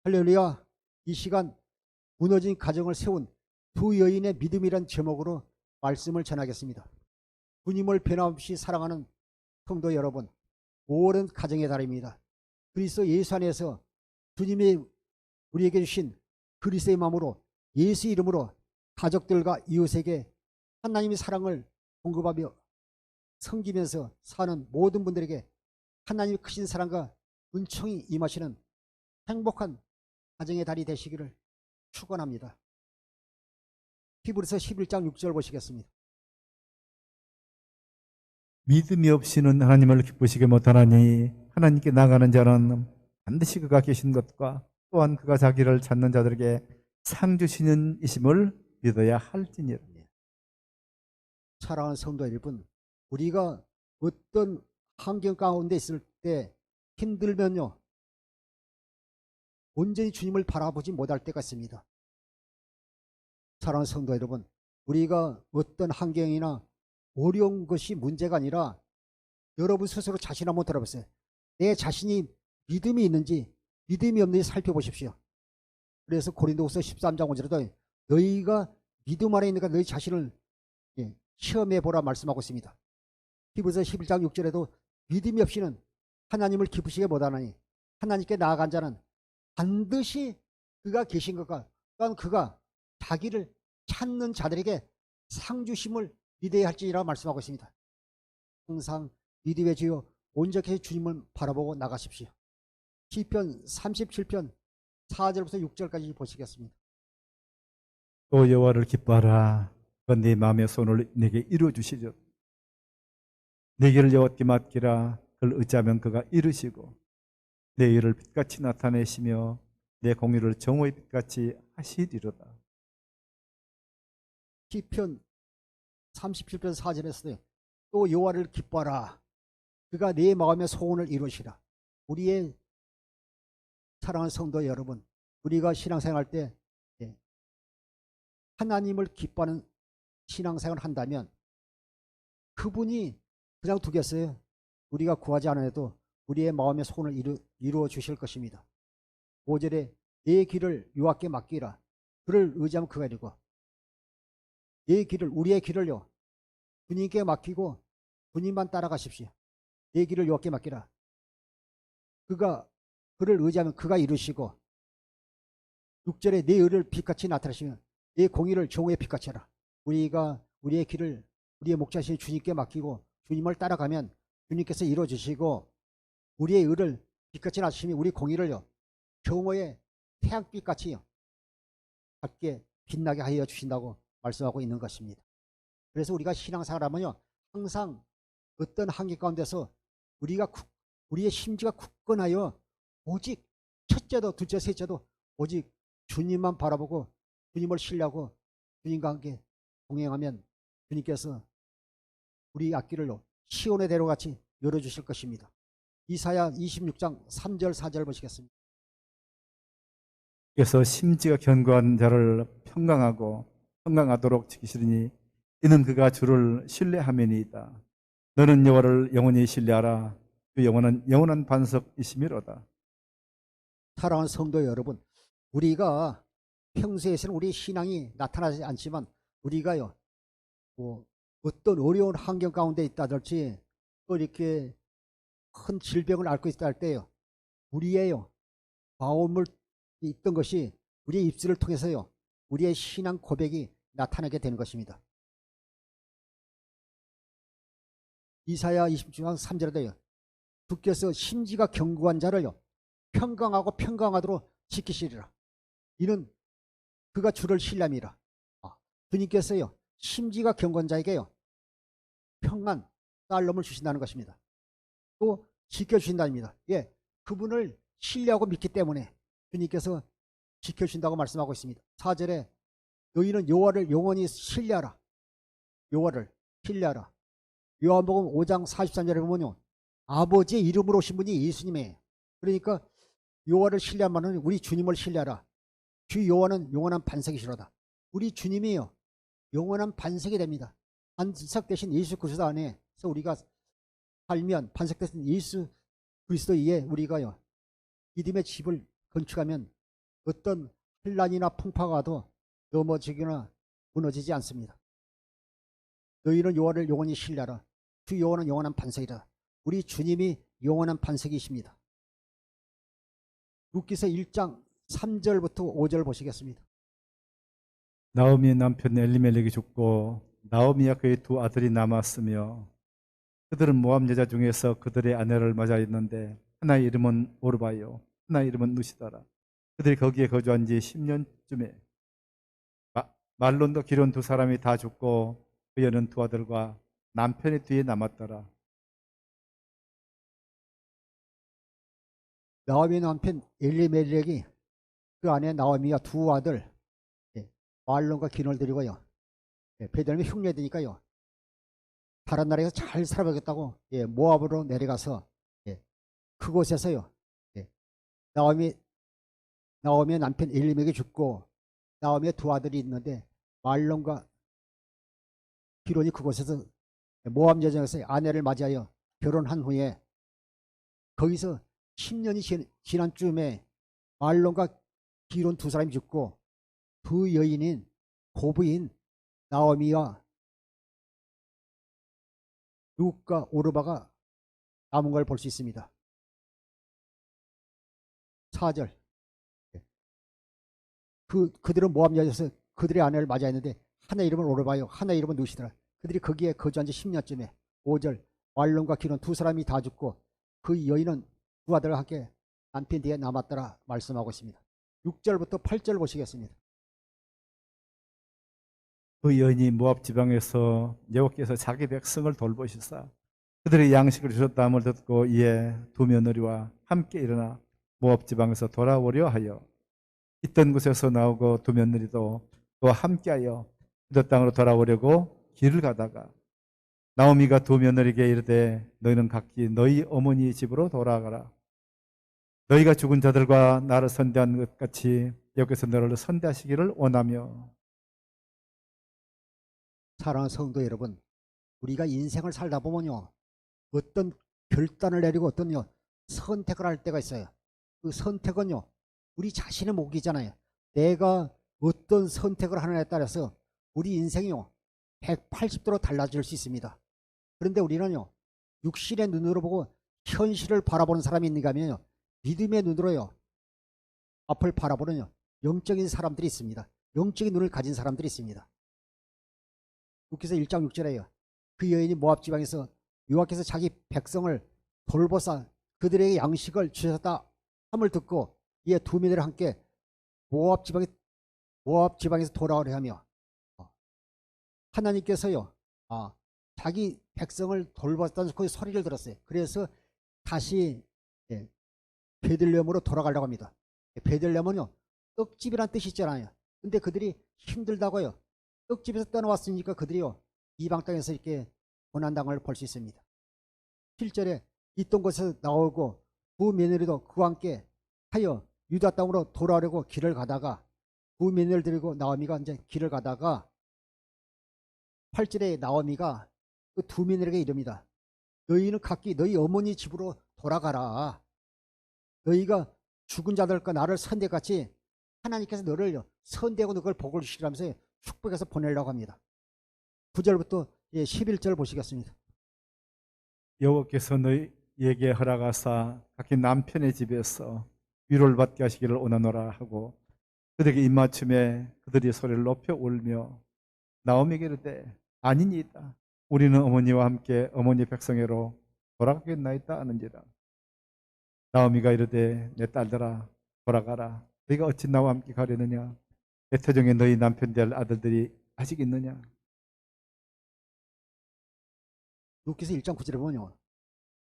할렐루야. 이 시간 무너진 가정을 세운 두 여인의 믿음이란 제목으로 말씀을 전하겠습니다. 주님을 변함없이 사랑하는 성도 여러분, 5월은 가정의 달입니다. 그리스도 예수 안에서 주님이 우리에게 주신 그리스도의 마음으로 예수 이름으로 가족들과 이웃에게 하나님의 사랑을 공급하며 섬기면서 사는 모든 분들에게 하나님의 크신 사랑과 은총이 임하시는 행복한 가정의 달이 되시기를 축원합니다. 히브리서 11장 6절 보시겠습니다. 믿음이 없이는 하나님을 기쁘시게 못하나니 하나님께 나가는 자는 반드시 그가 계신 것과 또한 그가 자기를 찾는 자들에게 상 주시는 이심을 믿어야 할지니라. 사랑하는 성도 여러분, 우리가 어떤 환경 가운데 있을 때 힘들면요, 온전히 주님을 바라보지 못할 때가 있습니다. 사랑하는 성도 여러분, 우리가 어떤 환경이나 어려운 것이 문제가 아니라 여러분 스스로 자신 한번 돌아보세요. 내 자신이 믿음이 있는지 믿음이 없는지 살펴보십시오. 그래서 고린도후서 13장 5절에도 너희가 믿음 안에 있는가 너희 자신을 시험해 보라 말씀하고 있습니다. 히브리서 11장 6절에도 믿음이 없이는 하나님을 기쁘시게 못하나니 하나님께 나아간 자는 반드시 그가 계신 것과 또한 그가 자기를 찾는 자들에게 상 주심을 믿어야 할지니라 말씀하고 있습니다. 항상 믿음의 주여 온전히 주님을 바라보고 나가십시오. 시편 37편 4절부터 6절까지 보시겠습니다. 또 여호와를 기뻐하라. 그가 네 마음의 손을 내게 이루어 주시죠. 내 길을 여호와께 맡기라. 그를 의지하면 그가 이루시고 내 의를 빛같이 나타내시며 내 공의를 정오의 빛같이 하시리로다. 시편 37편 4절에서 또 여호와를 기뻐하라. 그가 네 마음의 소원을 이루시라. 우리의 사랑하는 성도 여러분, 우리가 신앙생활 때 하나님을 기뻐하는 신앙생활을 한다면 그분이 그냥 두겠어요. 우리가 구하지 않아도 우리의 마음의 소원을 이루어 주실 것입니다. 5절에 내 길을 여호와께 맡기라. 그를 의지하면 그가 이루고 내 길을 우리의 길을요 주님께 맡기고 주님만 따라가십시오. 내 길을 여호와께 맡기라. 그를 의지하면 그가 이루시고 6절에 내 의를 빛같이 나타내시면 내 공의를 정오의 빛같이 하라. 우리가 우리의 길을 우리의 목자신 주님께 맡기고 주님을 따라가면 주님께서 이루어주시고 우리의 의를 빛같이 나타내시면 우리 공의를요 정오의 태양빛같이요 밝게 빛나게 하여 주신다고 말씀하고 있는 것입니다. 그래서 우리가 신앙생활하면요 항상 어떤 한계 가운데서 우리의 심지가 굳건하여 오직 첫째도 둘째 셋째도 오직 주님만 바라보고 주님을 신뢰하고 주님과 함께 동행하면 주님께서 우리 앞길을 시온의 대로 같이 열어주실 것입니다. 이사야 26장 3절 4절 보시겠습니다. 그래서 심지가 견고한 자를 평강하도록 지키시리니 이는 그가 주를 신뢰함이니이다. 너는 여호와를 영원히 신뢰하라. 그 영원한 영원한 반석이시미로다. 사랑하는 성도 여러분, 우리가 평소에서는 우리 신앙이 나타나지 않지만 우리가요 어떤 어려운 환경 가운데 있다든지 또 이렇게 큰 질병을 앓고 있다 할 때요 우리의 마음을 있던 것이 우리의 입술을 통해서요 우리의 신앙 고백이 나타나게 되는 것입니다. 이사야 26장 3절에도요 주께서 심지가 견고한 자를요 평강하고 평강하도록 지키시리라. 이는 그가 주를 신뢰함이라. 주님께서요 심지가 견고한 자에게요 평안 쌀럼을 주신다는 것입니다. 또 지켜주신다입니다. 그분을 신뢰하고 믿기 때문에 주님께서 지켜주신다고 말씀하고 있습니다. 4절에 너희는 여호와를 영원히 신뢰하라. 여호와를 신뢰하라. 요한복음 5장 43절에 보면요 아버지의 이름으로 오신 분이 예수님이에요. 그러니까 여호와를 신뢰하면 우리 주님을 신뢰하라. 주 여호와는 영원한 반석이시로다. 우리 주님이요 영원한 반석이 됩니다. 반석 대신 예수 그리스도 안에서 우리가 살면 반석 대신 예수 그리스도 위에 우리가요 믿음의 집을 건축하면 어떤 환란이나 풍파가 와도 넘어지거나 무너지지 않습니다. 너희는 여호와를 영원히 신뢰하라. 주 여호와는 영원한 반석이라. 우리 주님이 영원한 반석이십니다. 룻기서 1장 3절부터 5절 보시겠습니다. 나오미의 남편 엘리멜렉이 죽고 나오미와 그의 두 아들이 남았으며 그들은 모압 여자 중에서 그들의 아내를 맞아있는데 하나의 이름은 오르바요 하나의 이름은 누시다라. 그들이 거기에 거주한 지 10년쯤에 말론도 기론 두 사람이 다 죽고 그 여는 두 아들과 남편의 뒤에 남았더라. 나오미의 남편 엘리멜렉이 그 아내 나오미와 두 아들 말론과 기론을 데리고요. 베들레헴에 흉내되니까요. 다른 나라에서 잘 살아보겠다고 모압으로 내려가서 그곳에서요. 나오미의 남편 엘리멜렉이 죽고 나오미의 두 아들이 있는데 말론과 기론이 그곳에서 모압 여정에서 아내를 맞이하여 결혼한 후에 거기서 10년이 지난 쯤에 말론과 기론 두 사람이 죽고 두 여인인 고부인 나오미와 룻과 오르바가 남은 걸 볼 수 있습니다. 4절 그들은 모압 여정에서 그들의 아내를 맞이했는데 하나 이름은 오르바요 하나 이름은 누시더라. 그들이 거기에 거주한 지 10년쯤에 5절 말론과 기론 두 사람이 다 죽고 그 여인은 두 아들과 함께 남편 뒤에 남았더라 말씀하고 있습니다. 6절부터 8절 보시겠습니다. 그 여인이 모압 지방에서 여호와께서 자기 백성을 돌보시사 그들의 양식을 주셨다함을 듣고 이에 두 며느리와 함께 일어나 모압 지방에서 돌아오려 하여 있던 곳에서 나오고 두 며느리도 그와 함께하여 유다 땅으로 돌아오려고 길을 가다가 나오미가 두 며느리에게 이르되 너희는 각기 너희 어머니 집으로 돌아가라. 너희가 죽은 자들과 나를 선대한 것 같이 여기서 너를 선대하시기를 원하며. 사랑하는 성도 여러분, 우리가 인생을 살다 보면요 어떤 결단을 내리고 어떤 선택을 할 때가 있어요. 그 선택은요 우리 자신의 몫이잖아요. 내가 어떤 선택을 하느냐에 따라서 우리 인생이요 180도로 달라질 수 있습니다. 그런데 우리는요 육신의 눈으로 보고 현실을 바라보는 사람이 있는가 하면요 믿음의 눈으로요 앞을 바라보는 영적인 사람들이 있습니다. 영적인 눈을 가진 사람들이 있습니다. 룻기서 1장 6절에요. 그 여인이 모압 지방에서 여호와께서 자기 백성을 돌보사 그들에게 양식을 주셨다 함을 듣고 이에 두 며느리와 함께 모압 지방에서 돌아오려 하며 하나님께서요 자기 백성을 돌봤다는 그 소리를 들었어요. 그래서 다시 베들레헴으로 돌아가려고 합니다. 베들레헴은요 떡집이란 뜻이 있잖아요. 근데 그들이 힘들다고요. 떡집에서 떠나왔으니까 그들이요 이방 땅에서 이렇게 고난당을 볼 수 있습니다. 7절에 있던 곳에서 나오고 두 며느리도 그와 함께 하여 유다 땅으로 돌아오려고 길을 가다가 두 며느리를 데리고 나오미가 이제 길을 가다가 8절에 나오미가 그 두 며느리에게 이릅니다. 너희는 각기 너희 어머니 집으로 돌아가라. 너희가 죽은 자들과 나를 선대같이 하나님께서 너를 선대하고 너를 복을 주시라면서 축복해서 보내려고 합니다. 9절부터 11절 보시겠습니다. 여호와께서 너희에게 허락하사 각기 남편의 집에서 위로를 받게 하시기를 원하노라 하고 그들에게 입맞춤에 그들이 소리를 높여 울며 나오미에게 이르되 아니니이다. 우리는 어머니와 함께 어머니 백성에로 돌아가겠나이다 하는지라. 나오미가 이르되 내 딸들아 돌아가라. 너희가 어찌 나와 함께 가려느냐. 내 태중에 너희 남편 될 아들들이 아직 있느냐. 룻기서 1장 9절에 보면요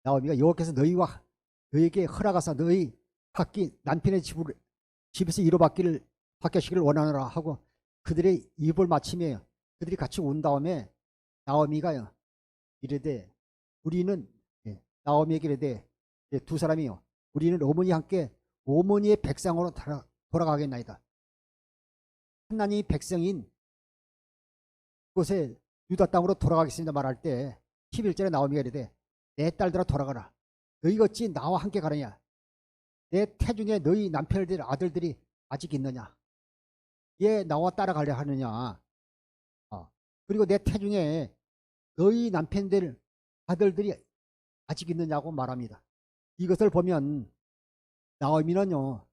나오미가 여호와께서 너희에게 허락하사 너희 각기 남편의 집에서 위로받게 하시기를 원하노라 하고 그들의 입을 맞추며 그들이 같이 온 다음에 나오미가 이르되 우리는 나오미에게 이르되 두 사람이요 우리는 어머니와 함께 어머니의 백성으로 돌아가겠나이다. 하나님의 백성인 곳에 유다 땅으로 돌아가겠습니다 말할 때 11절에 나오미가 이르되 내 딸들아 돌아가라. 너희가 어찌 나와 함께 가느냐. 내 태중에 너희 남편들 아들들이 아직 있느냐? 얘 나와 따라가려 하느냐? 그리고 내 태중에 너희 남편들 아들들이 아직 있느냐고 말합니다. 이것을 보면 나오미는요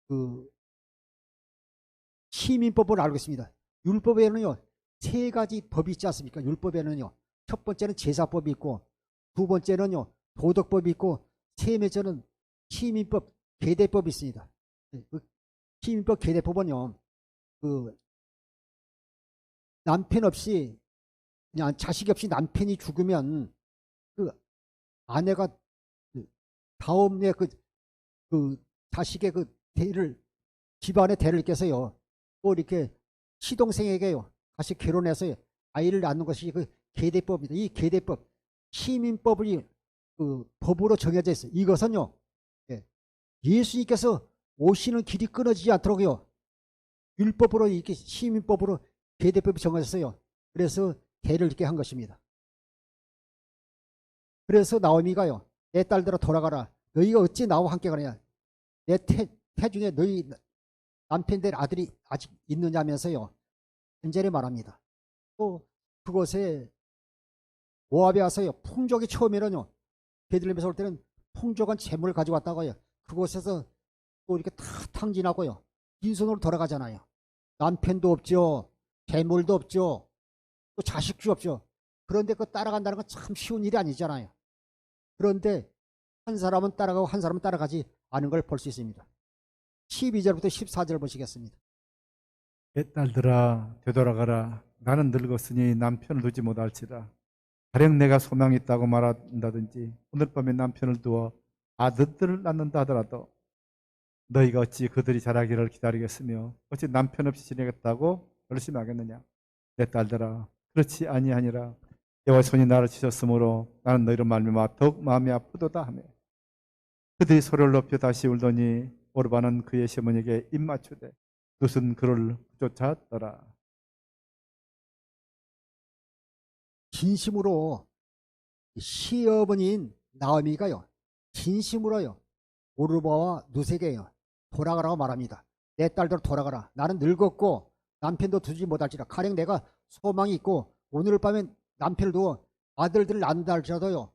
그 시민법을 알고 있습니다. 율법에는요 세 가지 법이 있지 않습니까? 율법에는요 첫 번째는 제사법이 있고 두 번째는요 도덕법이 있고 세 번째는 시민법 계대법이 있습니다. 그 시민법 계대법은요 그 남편 없이 그냥 자식 없이 남편이 죽으면 그 아내가 그 다음에 그 자식의 그 대를 집안의 대를 깨서요 또 이렇게 시동생에게요 다시 결혼해서 아이를 낳는 것이 그 계대법입니다. 이 계대법 시민법이 그 법으로 정해져 있어요. 이것은요 예, 예수님께서 오시는 길이 끊어지지 않도록요 율법으로 이렇게 시민법으로 계대법이 정해졌어요. 그래서 대를 이렇게 한 것입니다. 그래서 나오미가요 내 딸들아 돌아가라. 너희가 어찌 나와 함께 가느냐. 내 태중에 너희 남편들 아들이 아직 있느냐면서요 간절히 말합니다. 또 그곳에 모압에 와서요 풍족이 처음에는요 베들레헴에서 올 때는 풍족한 재물을 가져왔다고요 그곳에서 또 이렇게 다 탕진하고요 빈손으로 돌아가잖아요. 남편도 없죠, 재물도 없죠, 또 자식도 없죠. 그런데 그 따라간다는 건 참 쉬운 일이 아니잖아요. 그런데 한 사람은 따라가고 한 사람은 따라가지 않은 걸 볼 수 있습니다. 12절부터 14절 보시겠습니다. 내 딸들아 되돌아가라. 나는 늙었으니 남편을 두지 못할지라. 가령 내가 소망이 있다고 말한다든지 오늘 밤에 남편을 두어 아들들을 낳는다 하더라도 너희가 어찌 그들이 자라기를 기다리겠으며 어찌 남편 없이 지내겠다고 결심하겠느냐. 내 딸들아 그렇지 아니하니라. 여호와의 손이 나를 치셨으므로 나는 너희로 말미암아 더욱 마음이 아프도다 하며 그들이 소리를 높여 다시 울더니 오르바는 그의 시어머니에게 입맞추되 룻은 그를 쫓았더라. 진심으로 시어머니인 나오미가요 진심으로요 오르바와 룻에게요 돌아가라고 말합니다. 내 딸들 돌아가라. 나는 늙었고 남편도 두지 못할지라. 가령 내가 소망이 있고 오늘 밤에 남편을 두어 아들들을 낳는다 할지라도요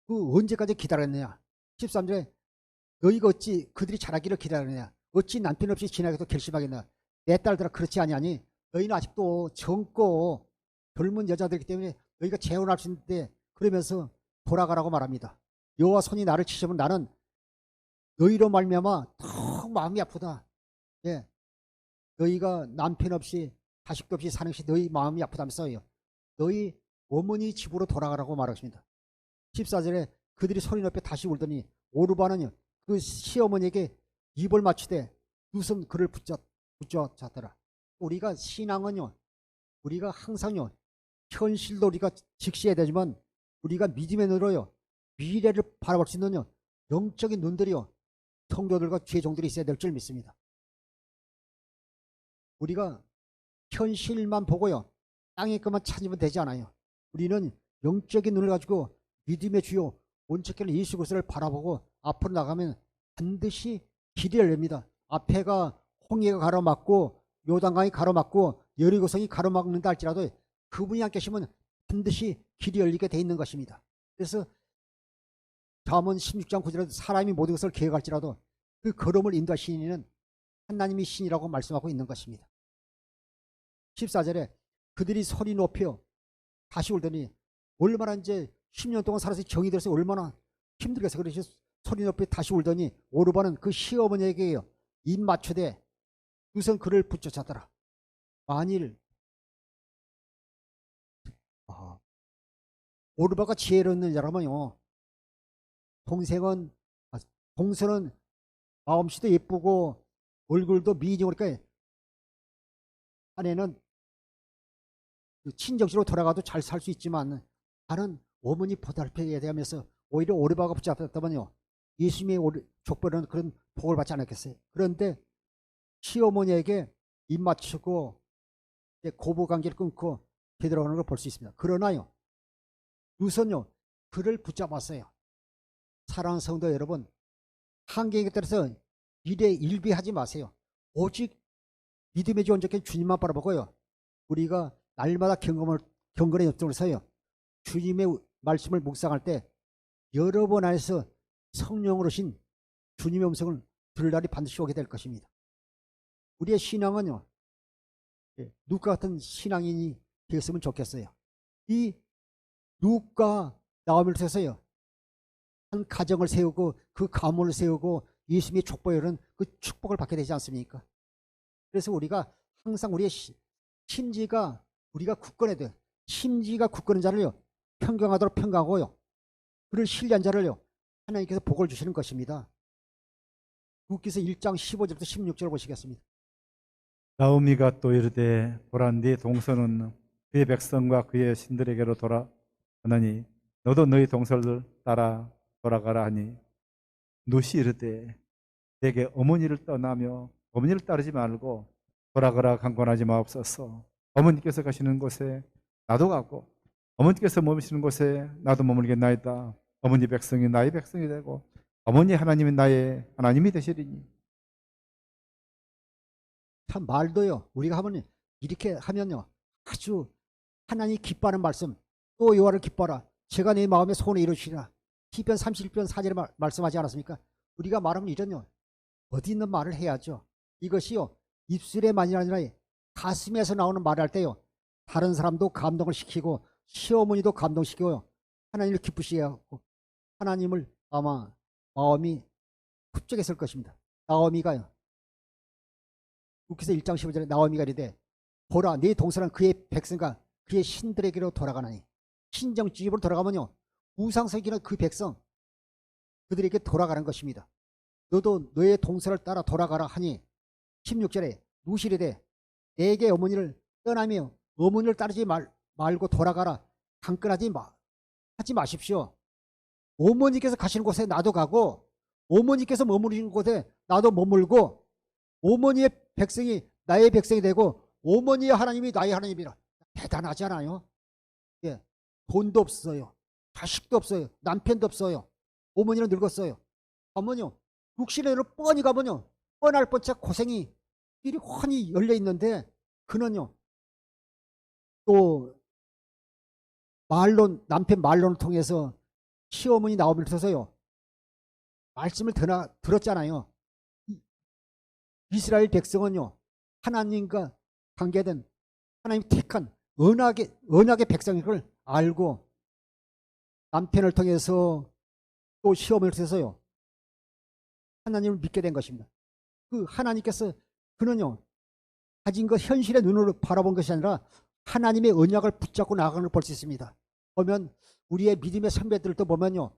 그 언제까지 기다렸느냐. 13절에 너희가 어찌 그들이 자라기를 기다리느냐. 어찌 남편 없이 지나가도 결심하겠나. 내 딸들아 그렇지 아니하니 너희는 아직도 젊고 젊은 여자들이기 때문에 너희가 재혼할 수 있는데 그러면서 돌아가라고 말합니다. 여호와 손이 나를 치시면 나는 너희로 말미암아 더 마음이 아프다. 예, 너희가 남편 없이 자식도 없이 사는 것이 너희 마음이 아프다면서요. 너희 어머니 집으로 돌아가라고 말하십니다. 14절에 그들이 소리 높여 다시 울더니 오르바는요 그 시어머니에게 입을 맞추되 룻은 그를 붙잡더라. 우리가 신앙은요 우리가 항상요 현실도 우리가 직시해야 되지만 우리가 믿음의 눈으로요 미래를 바라볼 수 있는요 영적인 눈들이요 성도들과 죄종들이 있어야 될 줄 믿습니다. 우리가 현실만 보고요 땅의 것만 찾으면 되지 않아요. 우리는 영적인 눈을 가지고 믿음의 주요 온전케를 예수 그리스도를 바라보고 앞으로 나가면 반드시 길이 열립니다. 앞에가 홍해가 가로막고 요단강이 가로막고 여리고성이 가로막는다 할지라도 그분이 안 계시면 반드시 길이 열리게 돼 있는 것입니다. 그래서 잠언 16장 9절에 사람이 모든 것을 계획할지라도 그 걸음을 인도하시는 이는 하나님이 신이라고 말씀하고 있는 것입니다. 14절에 그들이 소리 높여 다시 울더니 얼마나 이제 10년 동안 살아서 정이 들어서 얼마나 힘들겠어. 그래서 소리 높여 다시 울더니 오르바는 그 시어머니에게요 입 맞추되 우선 그를 붙여잡더라. 만일 오르바가 지혜로운 자라면요 동생은 동서는 마음씨도 예쁘고 얼굴도 미인이니까 아내는 친정시로 돌아가도 잘 살 수 있지만 다른 어머니 보살펴야 되면서 오히려 오르바가 붙잡혔다면요 예수님의 족보는 그런 복을 받지 않았겠어요. 그런데 시어머니에게 입 맞추고 고부관계를 끊고 되돌아가는 걸 볼 수 있습니다. 그러나요 우선요 그를 붙잡았어요. 사랑하는 성도 여러분, 환경에 따라서 미래 일비하지 마세요. 오직 믿음의 주 온전히 주님만 바라보고요. 우리가 날마다 경건의 옆쪽을 서요. 주님의 말씀을 묵상할 때 여러 번 안에서 성령으로 신 주님의 음성을 들을 날이 반드시 오게 될 것입니다. 우리의 신앙은요, 룻과 같은 신앙인이 되었으면 좋겠어요. 이 룻과 나오미를 통해서요, 한 가정을 세우고 그 가문을 세우고 예수님의 족보에는 그 축복을 받게 되지 않습니까? 그래서 우리가 항상 우리의 심지가 우리가 굳건해야 돼요. 심지가 굳건한 자를요, 평강하도록 평강하고요, 그를 신뢰한 자를요, 하나님께서 복을 주시는 것입니다. 룻기서 1장 15절부터 16절 보시겠습니다. 나오미가 또 이르되 보라 네 동서는 그의 백성과 그의 신들에게로 돌아가나니 너도 너희 동서를 따라 돌아가라 하니 룻이 이르되 내게 어머니를 떠나며 어머니를 따르지 말고 돌아가라 강권하지 마옵소서. 어머니께서 가시는 곳에 나도 가고 어머니께서 머무시는 곳에 나도 머물겠나이다. 어머니 백성이 나의 백성이 되고 어머니 하나님이 나의 하나님이 되시리니. 참 말도요, 우리가 하면 이렇게 하면요, 아주 하나님 기뻐하는 말씀, 또 여호와를 기뻐하라, 제가 내 마음의 소원을 이루시리라, 시편 31편 4절에 말씀하지 않았습니까? 우리가 말하면 이런요, 어디 있는 말을 해야죠. 이것이요, 입술의 말이 아니라 가슴에서 나오는 말을 할 때요, 다른 사람도 감동을 시키고 시어머니도 감동시키고요, 하나님을 기쁘시게 하고 하나님을 아마 마음이 흡족했을 것입니다. 나오미가요, 룻기서 1장 15절에 나오미가 이르되 보라 네 동서는 그의 백성과 그의 신들에게로 돌아가나니, 신정집으로 돌아가면요, 우상석이는 그 백성 그들에게 돌아가는 것입니다. 너도 너의 동서를 따라 돌아가라 하니, 16절에 룻이 이르되 내게 어머니를 떠나며 어머니를 따르지 말고 돌아가라, 강권하지 하지 마십시오. 어머니께서 가시는 곳에 나도 가고 어머니께서 머무르시는 곳에 나도 머물고 어머니의 백성이 나의 백성이 되고 어머니의 하나님이 나의 하나님이라. 대단하잖아요. 예, 돈도 없어요, 자식도 없어요, 남편도 없어요, 어머니는 늙었어요. 가면요, 육신으로 뻔히 가면요, 뻔할 뻔치 고생이 일이 훤히 열려 있는데, 그는요 또 말론, 남편 말론을 통해서 시어머니 나오미를 통해서요 말씀을 들었잖아요. 이스라엘 백성은요, 하나님과 관계된 하나님 택한 언약의 백성인 걸 알고 남편을 통해서 또 시어머니를 통해서요 하나님을 믿게 된 것입니다. 그 하나님께서, 그는요 가진 것 현실의 눈으로 바라본 것이 아니라 하나님의 언약을 붙잡고 나아가는 걸 볼 수 있습니다. 보면 우리의 믿음의 선배들도 보면요,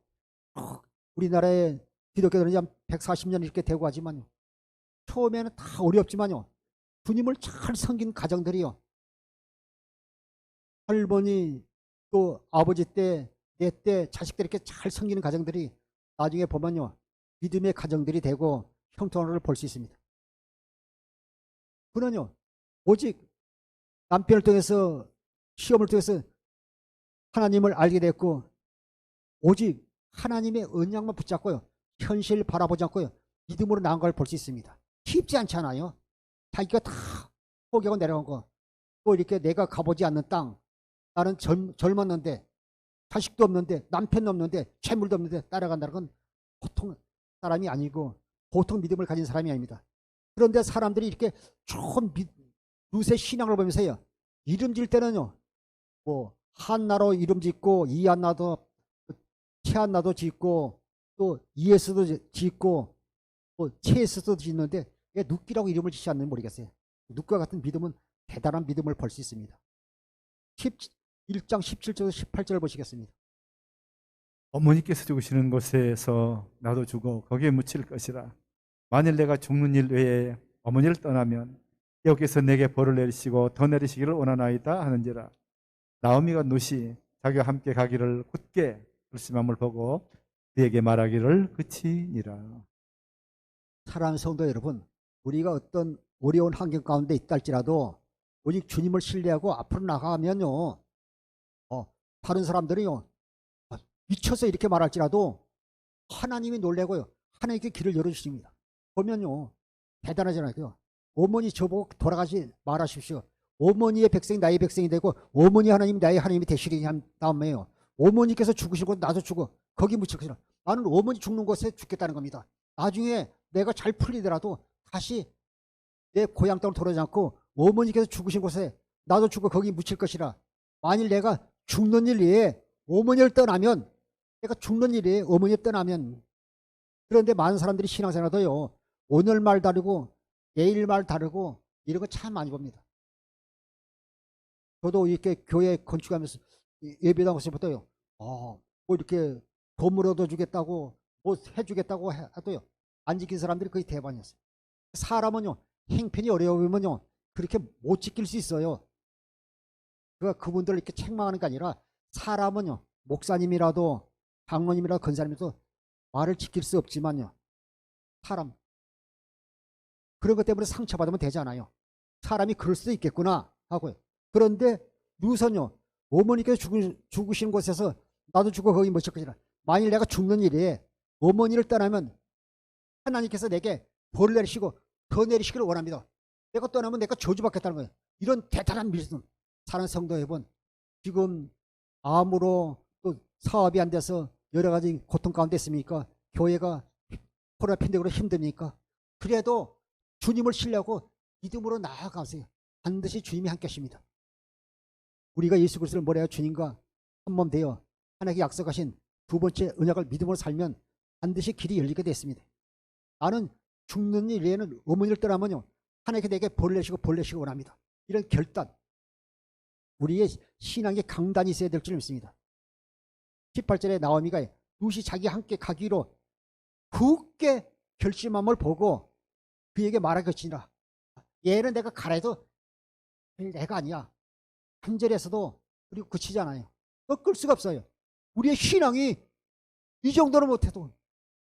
우리나라의 기독교들은 140년 이렇게 되고 하지만요, 처음에는 다 어렵지만요, 주님을 잘 섬긴 가정들이요, 할머니 또 아버지 때, 내 때 자식들 이렇게 잘 섬기는 가정들이 나중에 보면요, 믿음의 가정들이 되고 형통하는 걸 볼 수 있습니다. 그는요, 오직 남편을 통해서, 시험을 통해서 하나님을 알게 됐고, 오직 하나님의 언약만 붙잡고요, 현실을 바라보지 않고요, 믿음으로 나은 걸 볼 수 있습니다. 쉽지 않잖아요. 자기가 다 포기하고 내려간 거, 또 이렇게 내가 가보지 않는 땅, 나는 젊었는데 자식도 없는데 남편도 없는데 재물도 없는데 따라간다는 건 보통 사람이 아니고 보통 믿음을 가진 사람이 아닙니다. 그런데 사람들이 이렇게 좀 룻의 신앙을 보면서요, 이름 질 때는요, 뭐 한나로 이름 짓고 이한나도 최한나도 짓고 또 이에스도 짓고 또 체에스도 짓는데 왜 룻기라고 이름을 짓지 않는지 모르겠어요. 룻과 같은 믿음은 대단한 믿음을 볼 수 있습니다. 1장 17절 18절을 보시겠습니다. 어머니께서 죽으시는 곳에서 나도 죽어 거기에 묻힐 것이라. 만일 내가 죽는 일 외에 어머니를 떠나면 여기서 내게 벌을 내리시고 더 내리시기를 원하나이다 하는지라. 나오미가 룻이 자기와 함께 가기를 굳게 결심함을 보고 그에게 말하기를 그치니라. 사랑하는 성도 여러분, 우리가 어떤 어려운 환경 가운데 있다 할지라도 오직 주님을 신뢰하고 앞으로 나가면요, 다른 사람들이요, 미쳐서 이렇게 말할지라도 하나님이 놀래고요, 하나님께 길을 열어주십니다. 보면요, 대단하잖아요. 어머니 저보고 돌아가지 말하십시오. 어머니의 백성이 나의 백성이 되고 어머니 하나님이 나의 하나님이 되시리니 한 다음에요. 어머니께서 죽으시고 나도 죽어. 거기 묻힐 것이라. 나는 어머니 죽는 곳에 죽겠다는 겁니다. 나중에 내가 잘 풀리더라도 다시 내 고향 땅으로 돌아오지 않고 어머니께서 죽으신 곳에 나도 죽어 거기 묻힐 것이라. 만일 내가 죽는 일에 어머니를 떠나면, 내가 죽는 일에 어머니를 떠나면, 그런데 많은 사람들이 신앙생활도요, 오늘 말 다르고 내일 말 다르고 이런 거 참 많이 봅니다. 저도 이렇게 교회 건축하면서 예배당에서부터요, 뭐 이렇게 돈을 얻어주겠다고 뭐 해주겠다고 해도요, 안 지킨 사람들이 거의 대반이었어요. 사람은요, 행편이 어려우면요, 그렇게 못 지킬 수 있어요. 그분들을 이렇게 책망하는 게 아니라, 사람은요, 목사님이라도 장로님이라도 권사님이라도 말을 지킬 수 없지만요, 사람, 그런 것 때문에 상처받으면 되잖아요. 사람이 그럴 수도 있겠구나 하고요. 그런데 우선요, 어머니께서 죽으신 곳에서 나도 죽어 거기 묻힐 것이라. 만일 내가 죽는 일에 어머니를 떠나면 하나님께서 내게 벌을 내리시고 더 내리시기를 원합니다. 내가 떠나면 내가 저주받겠다는 거예요. 이런 대단한 믿음. 사는 성도 여러분, 지금 암으로 또 사업이 안 돼서 여러 가지 고통 가운데 있습니까? 교회가 코로나 팬데믹으로 힘드니까. 그래도 주님을 신뢰하고 믿음으로 나아가세요. 반드시 주님이 함께 하십니다. 우리가 예수 그리스도를 뭐래요? 주님과 한 몸 되어 하나님께 약속하신 두 번째 언약을 믿음으로 살면 반드시 길이 열리게 됐습니다. 나는 죽는 일에는 어머니를 떠나면요, 하나님께 내게 벌 내시고 원합니다. 이런 결단, 우리의 신앙의 강단이 있어야 될 줄 믿습니다. 18절에 나오미가 룻이 자기 함께 가기로 굳게 결심함을 보고 그에게 말하겠지라. 얘는 내가 가라 해도 내가 아니야. 한 절에서도 그리고 그치잖아요. 끌 수가 없어요. 우리의 신앙이 이 정도는 못해도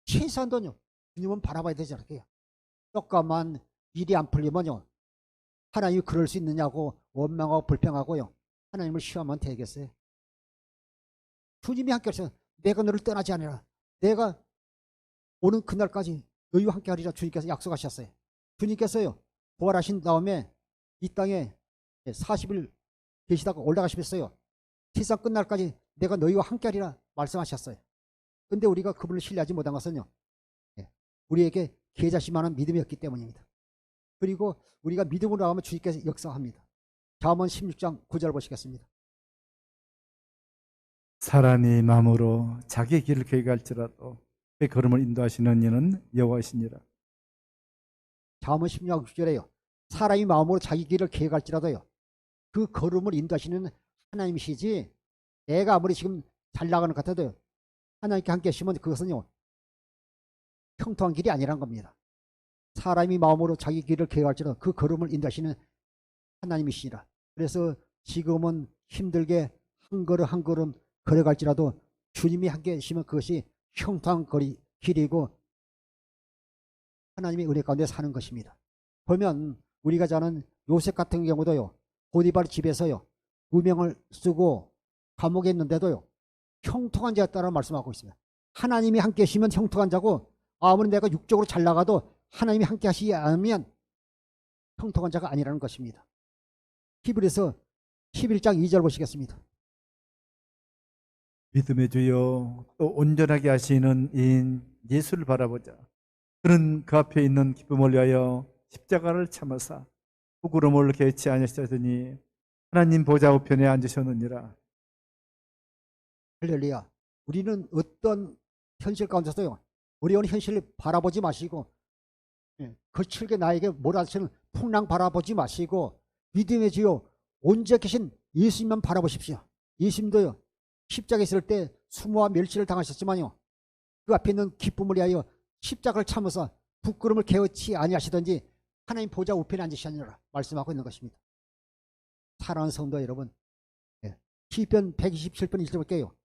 최소한도요, 주님은 바라봐야 되지 않을까요? 조금만 일이 안 풀리면요, 하나님이 그럴 수 있느냐고 원망하고 불평하고요, 하나님을 시험하면 되겠어요? 주님이 함께 하셔서 내가 너를 떠나지 않으라. 내가 오는 그날까지 너희와 함께 하리라 주님께서 약속하셨어요. 주님께서요, 부활하신 다음에 이 땅에 40일 계시다가 올라가시면서요, 세상 끝날까지 내가 너희와 함께 하리라 말씀하셨어요. 근데 우리가 그분을 신뢰하지 못한 것은요, 우리에게 계자심만한 믿음이었기 때문입니다. 그리고 우리가 믿음으로 나가면 주님께서 역사합니다. 잠언 16장 9절 보시겠습니다. 사람이 마음으로 자기 길을 계획할지라도 그 걸음을 인도하시는 이는 여호와시니라. 잠언 16장 9절에요. 사람이 마음으로 자기 길을 계획할지라도요, 그 걸음을 인도하시는 하나님이시지, 내가 아무리 지금 잘 나가는 것 같아도 하나님께 함께 하시면 그것은요, 평통한 길이 아니란 겁니다. 사람이 마음으로 자기 길을 계획할지라도 그 걸음을 인도하시는 하나님이시라. 그래서 지금은 힘들게 한 걸음 한 걸음 걸어갈지라도 주님이 함께 계시면 그것이 평통한 길이고 하나님의 은혜 가운데 사는 것입니다. 보면 우리가 자는 요셉 같은 경우도요, 보디발 집에서요, 누명을 쓰고 감옥에 있는데도요, 형통한 자였다라는 말씀하고 있습니다. 하나님이 함께 하시면 형통한 자고, 아무리 내가 육적으로 잘 나가도 하나님이 함께 하시지 않으면 형통한 자가 아니라는 것입니다. 히브리서 11장 2절 보시겠습니다. 믿음의 주여 또 온전하게 하시는 이인 예수를 바라보자. 그는 그 앞에 있는 기쁨을 위하여 십자가를 참으사 부끄러움을 개치 아니하시더니 하나님 보좌 우편에 앉으셨느니라. 할렐루야. 우리는 어떤 현실 가운데서요, 어려운 현실을 바라보지 마시고, 거칠게 나에게 몰아치는 풍랑 바라보지 마시고, 믿음의 주요 온전히 계신 예수님만 바라보십시오. 예수님도요, 십자가에 있을 때 수모와 멸치를 당하셨지만요, 그 앞에 있는 기쁨을 위하여 십자가를 참으사 부끄러움을 개어치 아니하시던지 하나님 보좌 우편에 앉으셨느니라 말씀하고 있는 것입니다. 사랑하는 성도 여러분, 시편 127편 1절 볼게요.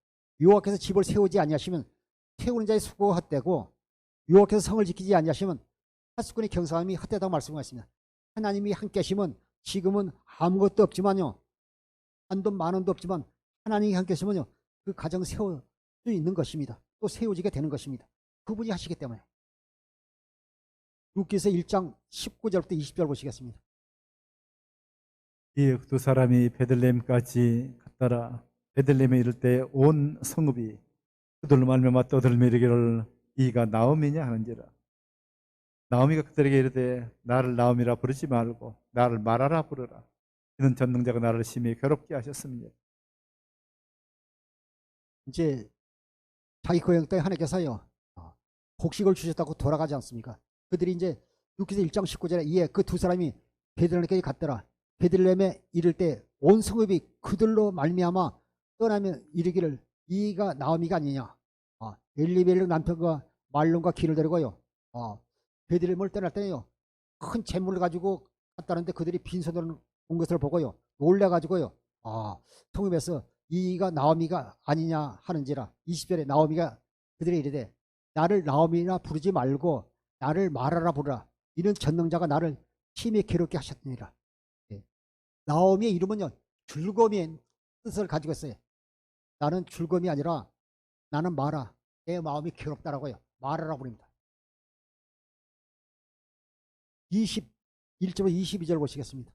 여호와께서 집을 세우지 아니하시면 세우는 자의 수고가 헛되고 여호와께서 성을 지키지 아니하시면 하수꾼의 경사함이 헛되다고 말씀하고 있습니다. 하나님이 함께 하시면 지금은 아무것도 없지만요, 한돈 만원도 없지만 하나님이 함께 하시면요, 그 가정 세울 수 있는 것입니다. 또 세워지게 되는 것입니다. 그분이 하시기 때문에. 룻기서 1장 19절부터 20절 보시겠습니다. 이 두 사람이 베들레헴까지 갔더라. 베들레헴에 이를 때 온 성읍이 그들로 말미암아 떠들며 이르기를 이가 나오미냐 하는지라. 나오미가 그들에게 이르되 나를 나오미라 부르지 말고 나를 마라라 부르라. 이는 전능자가 나를 심히 괴롭게 하셨습니다. 이제 자기 고향 땅에 하나님께서요 곡식을 주셨다고 돌아가지 않습니까? 그들이 이제 룻기서 1장 19절에 이에 그 두 사람이 베들레헴까지 갔더라. 베들레헴에 이를 때 온 성읍이 그들로 말미암아 떠나면 이르기를 이가 나오미가 아니냐. 엘리멜렉 남편과 말론과 길을 데리고요. 베들레헴을 떠날 때요 큰 재물을 가지고 갔다는데 그들이 빈손으로 온 것을 보고요 놀래가지고요 성읍에서 이가 나오미가 아니냐 하는지라. 20절에 나오미가 그들이 이르되 나를 나오미나 부르지 말고 나를 마라라 부르라. 이는 전능자가 나를 심히 괴롭게 하셨느니라. 예. 나오미의 이름은요 즐거움의 뜻을 가지고 있어요. 나는 즐거움이 아니라 나는 마라. 내 마음이 괴롭다라고요. 마라라 부릅니다. 21절부터 22절 보시겠습니다.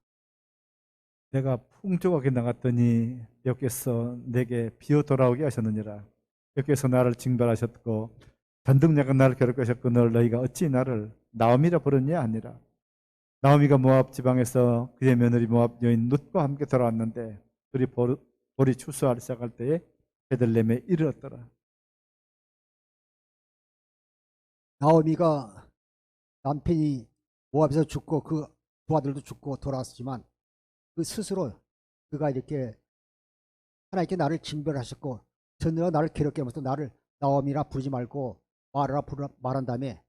내가 풍족하게 나갔더니 여께서 내게 비어 돌아오게 하셨느니라. 여께서 나를 징벌하셨고 전능자가 나를 괴롭게 하셨거늘 너희가 어찌 나를 나오미라 부르냐 하니라. 나오미가 모압 지방에서 그의 며느리 모압 여인 룻과 함께 돌아왔는데 둘이 볼이 추수하기 시작할 때에 베들레헴에 이르렀더라. 나오미가 남편이 모압에서 죽고 그 두 아들도 죽고 돌아왔지만 그 스스로 그가 이렇게 하나님께 나를 징벌하셨고 전능가 나를 괴롭게 하면서 나를 나오미라 부르지 말고 마라라 부르라 말한 다음에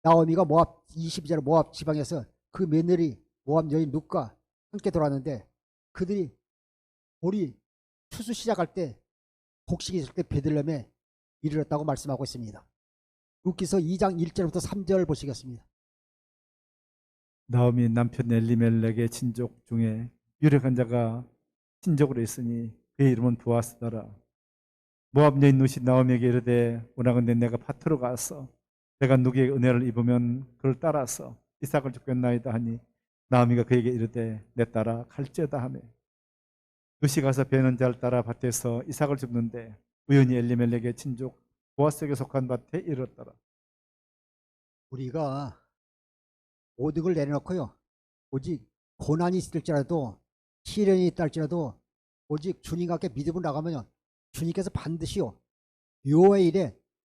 나오미가 모압 22절 모압 지방에서 그 며느리 모압 여인 룻과 함께 돌아왔는데 그들이 볼이 추수 시작할 때 곡식이 있을 때 베들레헴에 이르렀다고 말씀하고 있습니다. 룻기서 2장 1절부터 3절 보시겠습니다. 나오미 남편 엘리멜렉의 친족 중에 유력한 자가 친족으로 있으니 그의 이름은 부아스더라. 모압 여인 룻이 나오미에게 이르되 원하건대 내가 밭으로 가서 내가 누구의 은혜를 입으면 그를 따라서 이삭을 죽겠나이다 하니 나오미가 그에게 이르되 내 딸아 갈지어다 하매 룻이 가서 베는 자를 따라 밭에서 이삭을 줍는데 우연히 엘리멜렉의 친족 보아스에게 속한 밭에 이르렀더라. 우리가 모든 걸 내려놓고요 오직 고난이 있을지라도 시련이 있다 할지라도 오직 주님과 함께 믿음을 나가면 주님께서 반드시요 요일에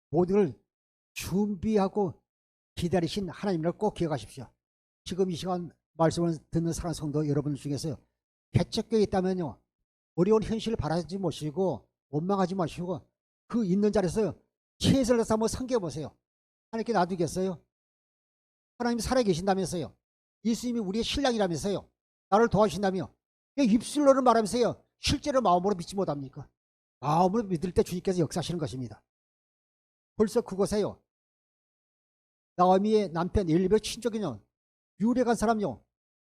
모든 걸 준비하고 기다리신 하나님을 꼭 기억하십시오. 지금 이 시간 말씀을 듣는 사랑하는 성도 여러분 중에서 개척교회 있다면요 어려운 현실을 바라지 마시고 원망하지 마시고 그 있는 자리에서 최선을 다해서 한번 섬겨보세요. 하나님께 놔두겠어요? 하나님이 살아계신다면서요. 예수님이 우리의 신랑이라면서요. 나를 도와주신다며 입술로는 말하면서요. 실제로 마음으로 믿지 못합니까? 마음으로 믿을 때 주님께서 역사하시는 것입니다. 벌써 그곳에요. 나오미의 남편 엘리벨 친족이요. 유력한 사람요.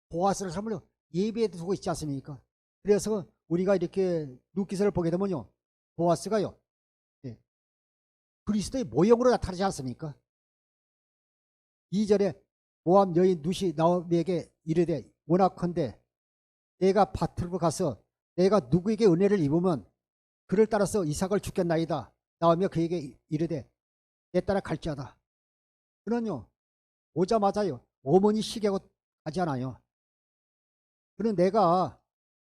보아스라는 사람을 예배에 두고 있지 않습니까? 그래서 우리가 이렇게 룻기서를 보게 되면요. 보아스가요. 그리스도의 모형으로 나타나지 않습니까? 2절에 모압 여인 룻이 나오미에게 이르되 원하건대 내가 밭으로 가서 내가 누구에게 은혜를 입으면 그를 따라서 이삭을 죽겠나이다. 나오미가 그에게 이르되 내 따라 갈지어다. 그는요 오자마자요 어머니 시계하고 가지 않아요. 그는 내가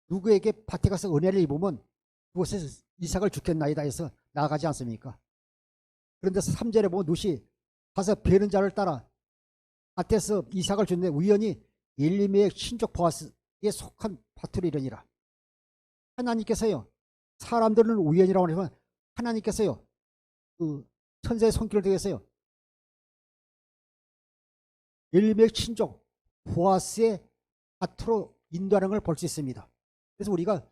누구에게 밭에 가서 은혜를 입으면 그곳에서 이삭을 죽겠나이다 해서 나아가지 않습니까? 그런데 3절에 보면 룻이 가서 베는 자를 따라 밭에서 이삭을 줬는데 우연히 엘리멜렉 친족 보아스에 속한 밭으로 이르니라. 하나님께서요 사람들은 우연이라고 하지만 하나님께서요 그 천사의 손길을 통해서요 엘리멜렉 친족 보아스의 밭으로 인도하는 걸 볼 수 있습니다. 그래서 우리가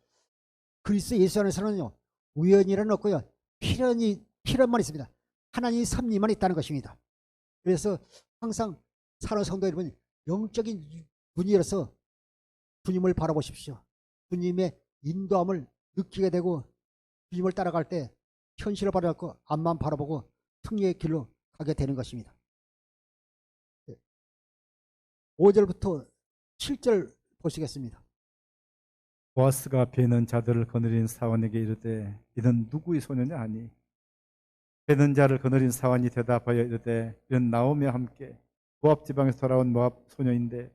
그리스도 예수 안에서는요 우연이라는 없고요 필연만 있습니다. 하나님의 섭리만 있다는 것입니다. 그래서 항상 사랑하는 성도 여러분 영적인 눈이 열어서 주님을 바라보십시오. 주님의 인도함을 느끼게 되고 주님을 따라갈 때 현실을 바라보고 앞만 바라보고 승리의 길로 가게 되는 것입니다. 5절부터 7절 보시겠습니다. 보아스가 베는 자들을 거느린 사원에게 이르되 이는 누구의 소녀냐 하니 베는 자를 거느린 사원이 대답하여 이르되 이는 나오미와 함께 모압 지방에서 돌아온 모압 소녀인데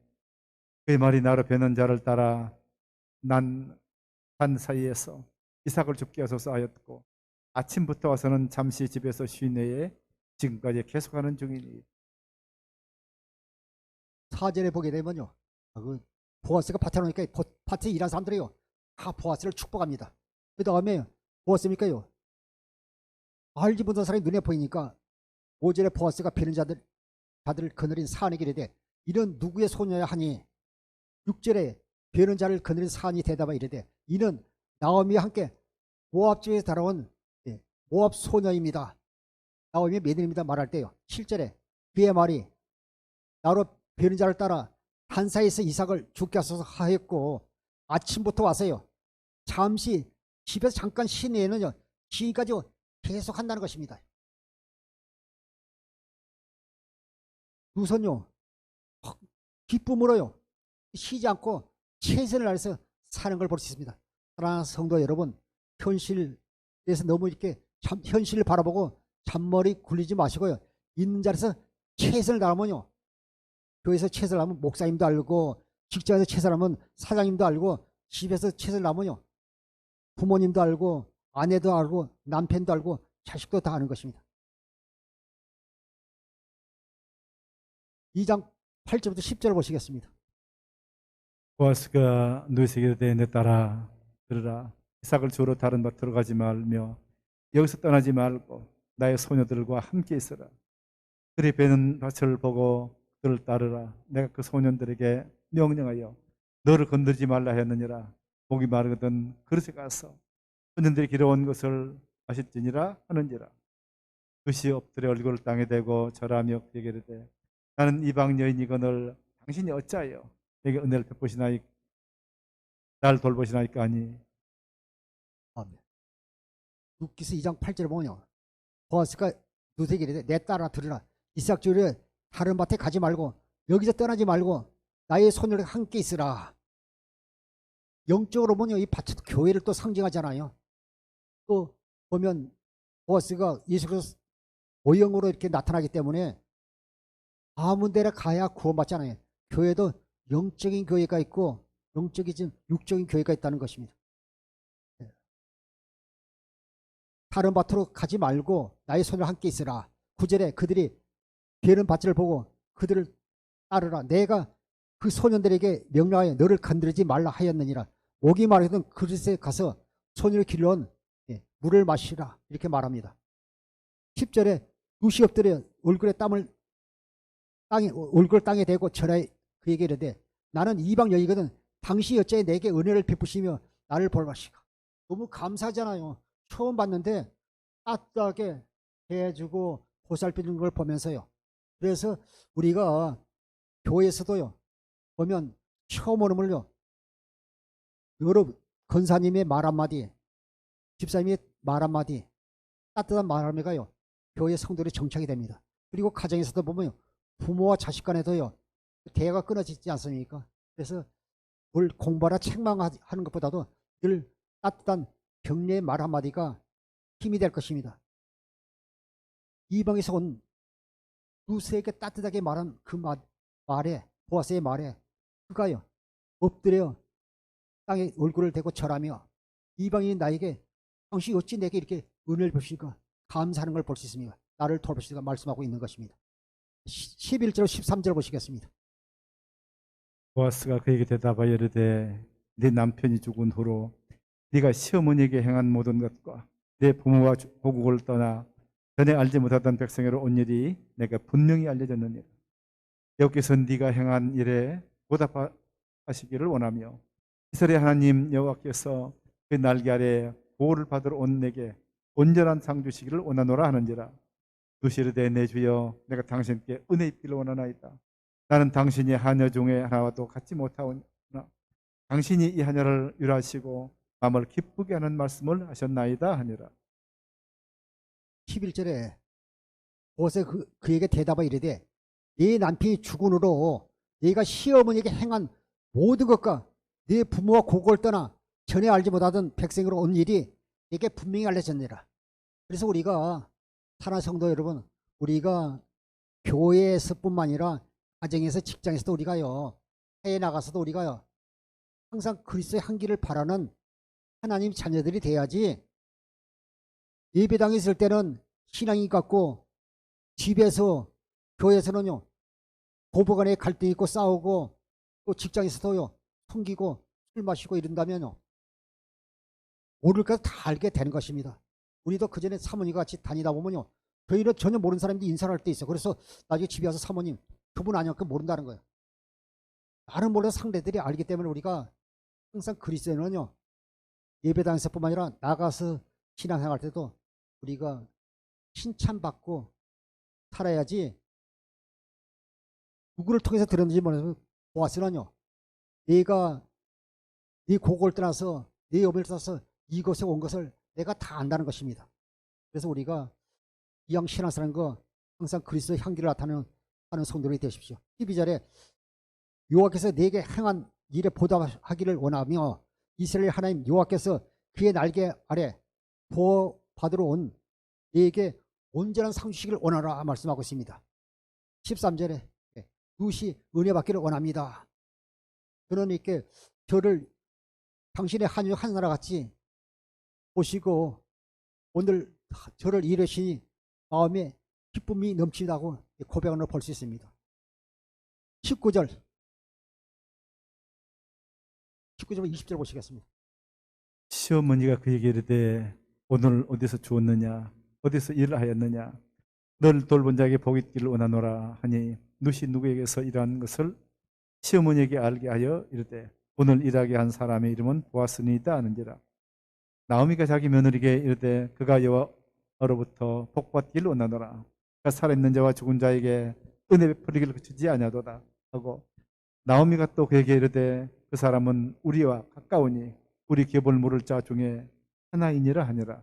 그의 말이 나로 베는 자를 따라 난 산 사이에서 이삭을 죽게 하소서 하였고 아침부터 와서는 잠시 집에서 쉬내에 지금까지 계속하는 중이니 4절에 보게 되면요, 보아스가 밭에 오니까 밭에 일하는 사람들이요 다 보아스를 축복합니다. 그 다음에 보았습니까요? 알지 못한 사람이 눈에 보이니까 5절에 보아스가 베는 자들을 거느린 사안에게 이르되 이는 누구의 소녀야 하니 6절에 베는 자를 거느린 사안이 대답하 이르되 이는 나오미와 함께 모압 지에서 달아온 모압 소녀입니다. 나오미의 며느리입니다 말할 때요. 7절에 그의 말이 나로 베는 자를 따라 한사에서 이삭을 죽게 하소서 하였고 아침부터 와서요 잠시 집에서 잠깐 쉬내는요 지금까지 계속 한다는 것입니다. 두 손요 기쁨으로요 쉬지 않고 최선을 다해서 사는 걸 볼 수 있습니다. 사랑하는 성도 여러분, 현실에서 너무 이렇게 현실을 바라보고 잔머리 굴리지 마시고요 있는 자리에서 최선을 다하면요 교회에서 최선을 다하면 목사님도 알고 직장에서 최선을 다하면 사장님도 알고 집에서 최선을 다하면요 부모님도 알고 아내도 알고 남편도 알고 자식도 다 아는 것입니다. 2장 8절부터 10절을 보시겠습니다. 보아스가 누이에게 이르되 내 딸아 들으라 이삭을 주러 다른 밭으로 가지 말며 여기서 떠나지 말고 나의 소녀들과 함께 있으라. 그리 베는 밭을 보고 그를 따르라. 내가 그 소년들에게 명령하여 너를 건드리지 말라 했느니라. 목이 마르거든 그릇에 가서 소년들이 길어온 것을 마실지니라 하는지라. 그시 엎드려 얼굴을 땅에 대고 절하며 그에게 이르되 나는 이방 여인이거늘 당신이 어찌하여 내게 은혜를 베푸시나이까 나를 돌보시나이까 하니 아멘. 룻기서 2장 8절에 보면요 보아스가 누세에게 이르되 내 딸아 들으라 이삭 주려 다른 밭에 가지 말고 여기서 떠나지 말고 나의 손으로 함께 있으라. 영적으로 보면 이 밭은 교회를 또 상징하잖아요. 또 보면 보아스가 예수 그리스도 모형으로 이렇게 나타나기 때문에 아무 데나 가야 구원받잖아요. 교회도 영적인 교회가 있고 영적이지 육적인 교회가 있다는 것입니다. 다른 밭으로 가지 말고 나의 손을 함께 있으라. 9절에 그들이 베는 밭을 보고 그들을 따르라. 내가 그 소년들에게 명령하여 너를 건드리지 말라 하였느니라. 목이 마르거든 그릇에 가서 소년을 길러온 물을 마시라. 이렇게 말합니다. 10절에 룻이 엎드려 얼굴에 땅에 대고 절하여 그에게 이르되 나는 이방 여인이거든 당신이 어째 내게 은혜를 베푸시며 나를 볼마시가. 너무 감사하잖아요. 처음 봤는데 따뜻하게 대해주고 보살펴주는 걸 보면서요. 그래서 우리가 교회에서도요 보면 처음 오는 분을요 여러 권사님의 말 한마디 집사님의 말 한마디 따뜻한 말 한마디가요 교회 성도들이 정착이 됩니다. 그리고 가정에서도 보면 부모와 자식 간에도요 대화가 끊어지지 않습니까? 그래서 뭘 공부하라 책만 하는 것보다도 늘 따뜻한 격려의 말 한마디가 힘이 될 것입니다. 이방에서 온 루스에게 따뜻하게 말한 그 말에 보아스의 말에 그가요 엎드려 땅에 얼굴을 대고 절하며 이방인이 나에게 당신이 어찌 내게 이렇게 은혜를 베푸실까 감사하는 걸 볼 수 있습니다. 나를 돌보시니까 말씀하고 있는 것입니다. 11절 13절 보시겠습니다. 보아스가 그에게 대답하여 이르되 네 남편이 죽은 후로 네가 시어머니에게 행한 모든 것과 내 부모와 고국을 떠나 전에 알지 못하던 백성으로 온 일이 내가 분명히 알려졌느니라. 여호께서 네가 행한 일에 보답하시기를 원하며 이스라엘 하나님 여호와께서 그 날개 아래 보호를 받으러 온 내게 온전한 상 주시기를 원하노라 하는지라. 룻이 이르되 내 주여 내가 당신께 은혜 입기를 원하나이다. 나는 당신이 하녀 중에 하나와도 같지 못하오나 당신이 이 하녀를 율하시고 마음을 기쁘게 하는 말씀을 하셨나이다 하니라. 11절에 보아스가 그에게 대답하 이르되 네 남편이 죽은으로 네가 시어머니에게 행한 모든 것과 네 부모와 고국을 떠나 전에 알지 못하던 백성으로 온 일이 네게 분명히 알려졌느니라. 그래서 우리가 사랑하는 성도 여러분, 우리가 교회에서뿐만 아니라 가정에서 직장에서도 우리가요, 해외 나가서도 우리가요, 항상 그리스도의 향기를 바라는 하나님 자녀들이 돼야지. 예배당에 있을 때는 신앙이 같고 집에서 교회에서는요 고부간에 갈등이 있고 싸우고 또 직장에서도요 숨기고 술 마시고 이런다면요 모를 것 다 알게 되는 것입니다. 우리도 그전에 사모님과 같이 다니다 보면요 저희는 전혀 모르는 사람들이 인사를 할 때 있어. 그래서 나중에 집에 와서 사모님 그분 아니었고 모른다는 거예요. 나는 몰라도 상대들이 알기 때문에 우리가 항상 그리스도인은요 예배당에서뿐만 아니라 나가서 신앙생활 할 때도 우리가 칭찬받고 살아야지. 누구를 통해서 들었는지 모르지만 보아스는요 내가 네 고국을 떠나서 네 염을 떠나서 이곳에 온 것을 내가 다 안다는 것입니다. 그래서 우리가 이왕 신앙사라는 거 항상 그리스도의 향기를 나타내는 하는 성도들이 되십시오. 12절에 여호와께서 내게 행한 일에 보답하기를 원하며 이스라엘 하나님 여호와께서 그의 날개 아래 보호받으러 온 내게 온전한 상 주시기를 원하라 말씀하고 있습니다. 13절에 누시 은혜 받기를 원합니다. 저는 이렇게 저를 당신의 한유 하나라 같이 보시고 오늘 저를 이르시니 마음에 기쁨이 넘치다고 고백으로 볼 수 있습니다. 19절 20절 보시겠습니다. 시어머니가 그에게 이르되 오늘 어디서 주었느냐 어디서 일을 하였느냐 너를 돌본 자에게 복이 있기를 원하노라 하니 누시 누구에게서 일한 것을 시어머니에게 알게 하여 이르되 오늘 일하게 한 사람의 이름은 보아스니이다 하는지라. 나오미가 자기 며느리에게 이르되 그가 여호와로부터 복받기를 원하노라. 그가 살아있는 자와 죽은 자에게 은혜 베풀기를 그치지 아니하도다 하고 나오미가 또 그에게 이르되 그 사람은 우리와 가까우니 우리 기업을 물을 자 중에 하나이니라 하니라.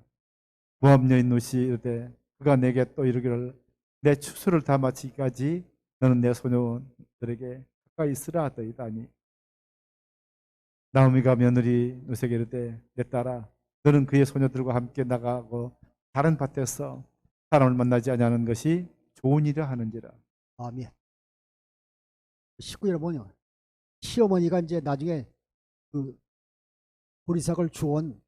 모압 여인 룻이 이르되 그가 내게 또 이르기를 내 추수를 다 마치기까지 너는 내 소녀들에게 가까이 있으라 하더이다니. 나오미가 며느리 룻에게 이르되 내 딸아 너는 그의 소녀들과 함께 나가고 다른 밭에서 사람을 만나지 아니하는 것이 좋은 일이라 하는지라. 아멘. 19절 보면 시어머니가 이제 나중에 그 보리삭을 주온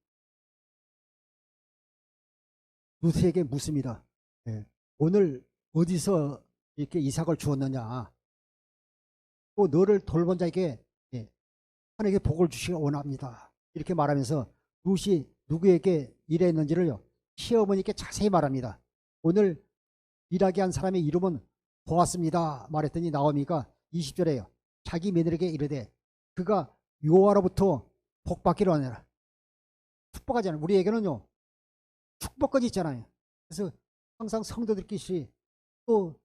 루스에게 묻습니다. 예. 오늘 어디서 이렇게 이삭을 주었느냐? 또 너를 돌본 자에게 예, 하나님께 복을 주시기 원합니다. 이렇게 말하면서 루시 누구에게 일했는지를요 시어머니께 자세히 말합니다. 오늘 일하게 한 사람의 이름은 보았습니다. 말했더니 나오미가 20절에요. 자기 며느리에게 이르되 그가 여호와로부터 복받기를 하느라. 축복하잖아요. 우리에게는요 축복까지 있잖아요. 그래서 항상 성도들끼리 또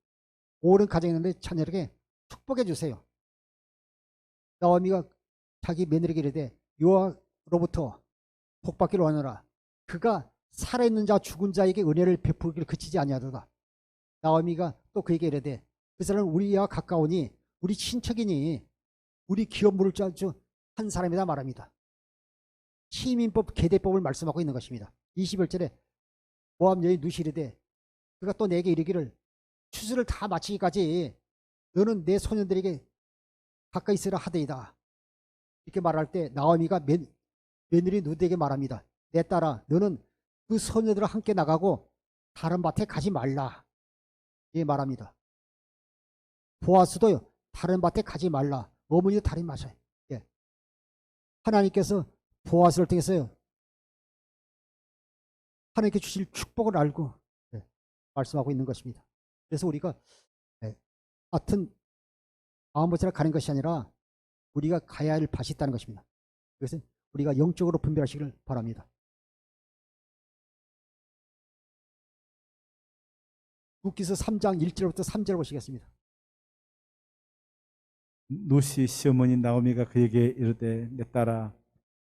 옳은 가정이 있는데 자녀에게 축복해 주세요. 나오미가 자기 며느리에게 이르되 여호와로부터 복받기를 원하노라. 그가 살아있는 자 죽은 자에게 은혜를 베풀기를 그치지 아니하도다. 나오미가 또 그에게 이르되 그 사람은 우리와 가까우니 우리 친척이니 우리 기업 물을 자 중 한 사람이다 말합니다. 시민법 계대법을 말씀하고 있는 것입니다. 21절에 모압 여인 룻이 이르되 그가 또 내게 이르기를 추수를 다 마치기까지 너는 내 소년들에게 가까이 있으라 하더이다. 이렇게 말할 때 나오미가 며느리 룻에게 말합니다. 내 딸아 너는 그 소녀들과 함께 나가고 다른 밭에 가지 말라. 이 말합니다. 보아스도요 다른 밭에 가지 말라. 어머니도 다른 마셔요. 예. 하나님께서 보아스를 통해서요 하나님께 주실 축복을 알고 예, 말씀하고 있는 것입니다. 그래서 우리가 예, 같은 마음모처럼 가는 것이 아니라 우리가 가야 할 밭이 있다는 것입니다. 그것은 우리가 영적으로 분별하시기를 바랍니다. 룻기서 3장 1절부터 3절 보시겠습니다. 룻이 시어머니 나오미가 그에게 이르되 내 딸아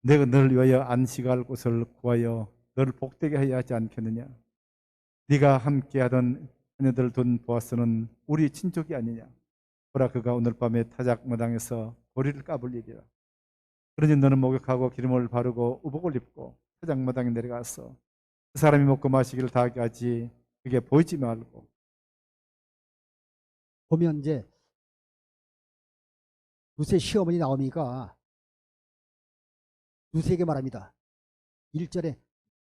내가 너를 위하여 안식할 곳을 구하여 너를 복되게 하여 하지 않겠느냐. 네가 함께하던 자녀들을 둔 보아스는 우리 친족이 아니냐. 보라 그가 오늘 밤에 타작마당에서 고리를 까불 일이라. 그러니 너는 목욕하고 기름을 바르고 의복을 입고 타작마당에 내려가서 그 사람이 먹고 마시기를 다 하게 하지 그게 보이지 말고. 보면 이제 루세 시어머니 나오미가 루세에게 말합니다. 1절에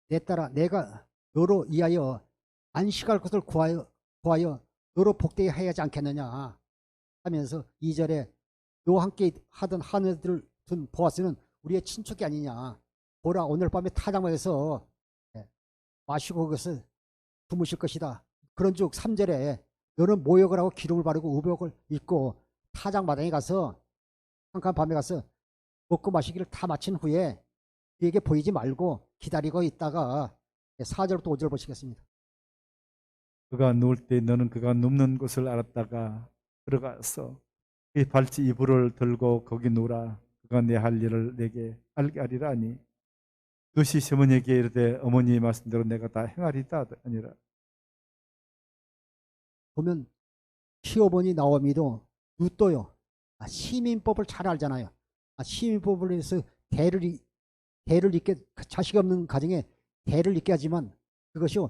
내 딸아 내가 너로 이하여 안식할 것을 구하여 너로 복되게 해야지 않겠느냐 하면서 2절에 너와 함께 하던 하늘들을 둔 보아스는 우리의 친척이 아니냐. 보라 오늘 밤에 타작마당에서 마시고 그것을 주무실 것이다. 그런즉 3절에 너는 모욕을 하고 기름을 바르고 의복을 입고 타작마당에 가서 한간 밤에 가서 먹고 마시기를 다 마친 후에 그에게 보이지 말고 기다리고 있다가 4절부터 5절 보시겠습니다. 그가 누울 때 너는 그가 눕는 곳을 알았다가 들어가서 그의 발치 이불을 들고 거기 누우라. 그가 내 할 일을 내게 알게 하리라 하니 누시 시어머니에게 이르되 어머니 말씀대로 내가 다 행하리다 아니라. 보면 시어머니 나오미도 룻도요. 시민법을 잘 알잖아요. 시민법을 해서 대를 잇게 자식 없는 가정에 대를 잇게 하지만 그것이요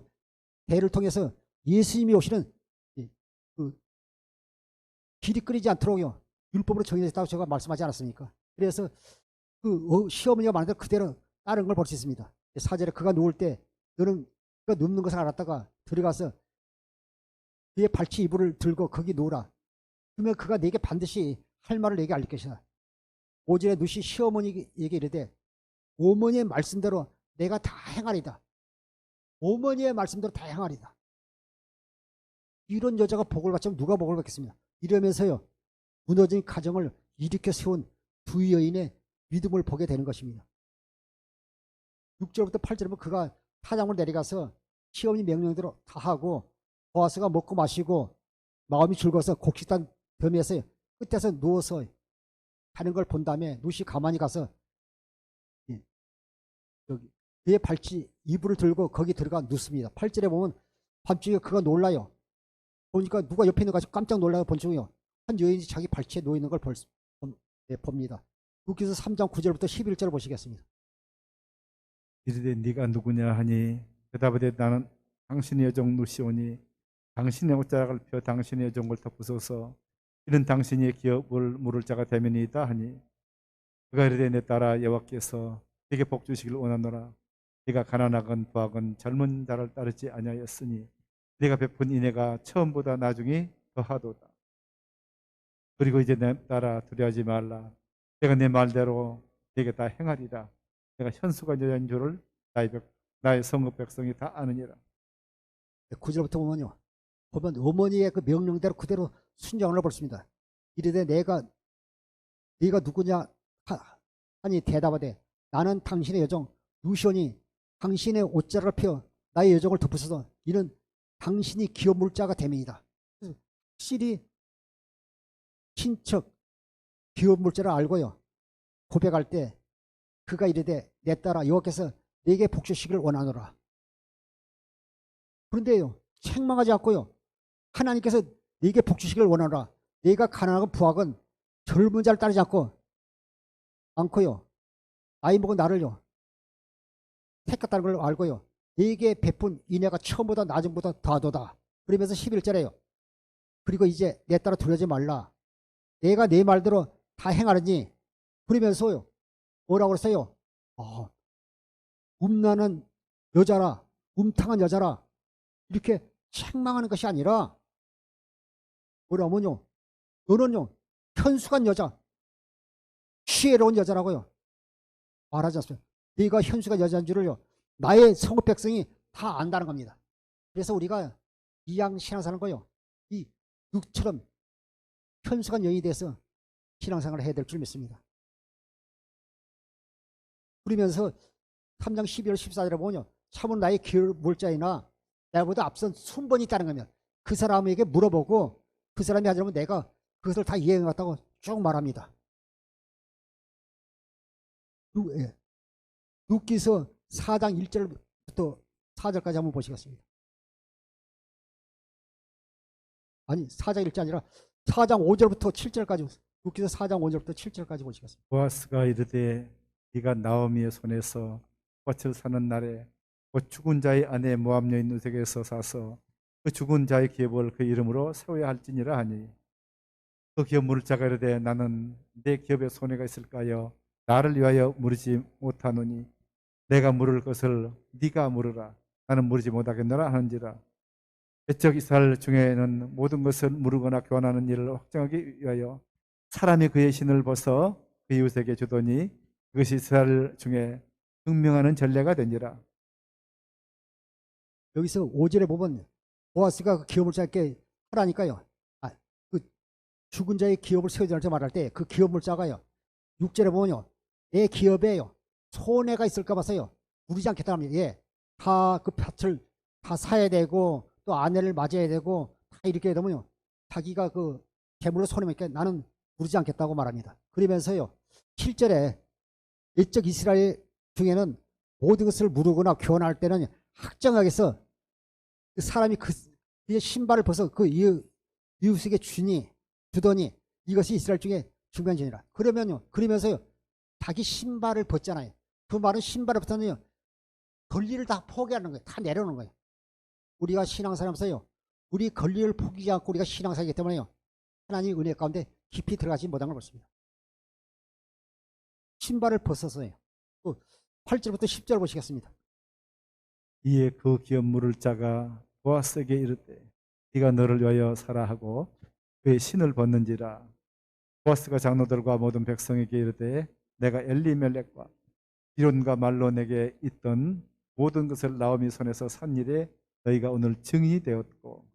대를 통해서 예수님이 오시는 그 길이 끊이지 않도록요 율법으로 정해졌다고 제가 말씀하지 않았습니까? 그래서 그 시어머니가 말한 대로 그대로 따른 걸 볼 수 있습니다. 4절에 그가 누울 때 너는 그가 눕는 것을 알았다가 들어가서 그의 발치 이불을 들고 거기 누우라. 그러면 그가 내게 반드시 할 말을 내게 알릴 것이다. 5절에 누시 시어머니에게 이르되 어머니의 말씀대로 내가 다 행하리다. 어머니의 말씀대로 다 행하리다. 이런 여자가 복을 받자면 누가 복을 받겠습니까? 이러면서요 무너진 가정을 일으켜 세운 두 여인의 믿음을 보게 되는 것입니다. 6절부터 8절에 보면 그가 타작을 내려가서 시어머니 명령대로 다 하고 보아스가 먹고 마시고 마음이 즐거워서 곡식단 덤에서 끝에서 누워서 하는 걸 본 다음에 누시 가만히 가서 여기 그의 발치 이불을 들고 거기 들어가 눕습니다. 8절에 보면 밤중에 그가 놀라요. 보니까 누가 옆에 있는 거 깜짝 놀라요. 본중에요. 한 여인이 자기 발치에 누워 있는 걸 봅니다. 루키서 3장 9절부터 11절 보시겠습니다. 이르되 네가 누구냐 하니 대답하되 나는 당신의 여종 누시오니 당신의 옷자락을 펴 당신의 여종을 덮으소서. 이는 당신이 기업을 물을 자가 되면이다 하니 그가 이르되 내 딸아 여호와께서 네게 복 주시기를 원하노라. 네가 가난하건 부하건 젊은 자를 따르지 아니하였으니 네가 베푼 인애가 처음보다 나중에 더하도다. 그리고 이제 내 딸아 두려워하지 말라. 내가 내 말대로 네게 다 행하리라. 내가 현수가 여자인 줄을 나의 성읍 백성이 다 아느니라. 9절부터 보면요. 보면 어머니의 그 명령대로 그대로 순종을 볼습니다. 이르되 네가 누구냐 하니 대답하되 나는 당신의 여종 누시오니 당신의 옷자락을 펴 나의 여종을 덮으소서. 이는 당신이 기업 물자가 됨이다. 확실히 친척 기업 물자를 알고요. 고백할 때 그가 이르되 내 딸아 여호와께서 네게 복 주시기를 원하노라. 그런데요 책망하지 않고요. 하나님께서 네게 복 주시기를 원하노라. 네가 가난하건 부하건 젊은 자를 따르지 않고요. 나이 먹은 나를요. 택했다는 걸 알고요. 네게 베푼 인애가 처음보다 나중보다 더하도다. 그러면서 11절에요. 그리고 이제 내 따라 두려지 말라. 내가 네 말대로 다 행하느니. 그러면서요. 뭐라고 그랬어요? 음란한 여자라, 음탕한 여자라 이렇게 책망하는 것이 아니라 뭐라면요. 너는요 현숙한 여자, 지혜로운 여자라고요 말하지 않습니까? 네가 현숙한 여자인 줄을요 나의 성읍 백성이 다 안다는 겁니다. 그래서 우리가 이양 신앙생활 거요 이 룩처럼 현숙한 여인이 돼서 신앙생활을 해야 될 줄 믿습니다. 그러면서 3장 12절 14절에 보면요 참은 나의 기업 물자이나 나보다 앞선 순번이 있다는 겁니다. 그 사람에게 물어보고 그 사람이 하자면 내가 그것을 다 이해해왔다고 쭉 말합니다. 룻기서 4장 1절부터 4절까지 한번 보시겠습니다. 아니 4장 1절 아니라 4장 5절부터 7절까지 룻기서 4장 5절부터 7절까지 보시겠습니다. 보아스가 이르되 네가 나오미의 손에서 밭을 사는 날에 곧 죽은 자의 아내 모압 여인 누색에서 사서 그 죽은 자의 기업을 그 이름으로 세워야 할지니라 하니 그 기업 물을 자가 이르되 나는 내 기업에 손해가 있을까요? 나를 위하여 물으지 못하노니 내가 물을 것을 네가 물으라. 나는 물으지 못하겠노라 하는지라. 옛적 이스라엘 중에는 모든 것을 물으거나 교환하는 일을 확정하기 위하여 사람이 그의 신을 벗어 그 이웃에게 주더니 그것이 이스라엘 중에 증명하는 전례가 되니라. 여기서 5절에 보면 보아스가 그 기업을 자께 하라니까요. 그 죽은 자의 기업을 세워주자 말할 때 그 기업 물자가요. 6절에 보면요. 내 기업에요. 손해가 있을까 봐서요. 누리지 않겠다 합니다. 예. 다 그 밭을 다 사야 되고 또 아내를 맞아야 되고 다 이렇게 되면요. 자기가 그 재물로 손해니까 나는 누리지 않겠다고 말합니다. 그러면서요. 7절에 옛적 이스라엘 중에는 모든 것을 무르거나 교환할 때는 확정하게서 그 사람이 그의 신발을 벗어 그 이웃에게 주더니 이것이 이스라엘 중에 중요한 전이라. 그러면서요. 자기 신발을 벗잖아요. 그 말은 신발을 벗으면요. 권리를 다 포기하는 거예요. 다 내려놓는 거예요. 우리가 신앙생활하면서요. 우리 권리를 포기하지 않고 우리가 신앙생활이기 때문에요. 하나님의 은혜 가운데 깊이 들어가지 못한 걸 보십니다. 신발을 벗어서요. 8절부터 10절 보시겠습니다. 이에 그 기업 물을 자가 보아스에게 이르되 네가 너를 위하여 사라 하고 그의 신을 벗는지라. 보아스가 장로들과 모든 백성에게 이르되 내가 엘리멜렉과 기론과 말론에게 있던 모든 것을 나오미 손에서 산 일에 너희가 오늘 증인이 되었고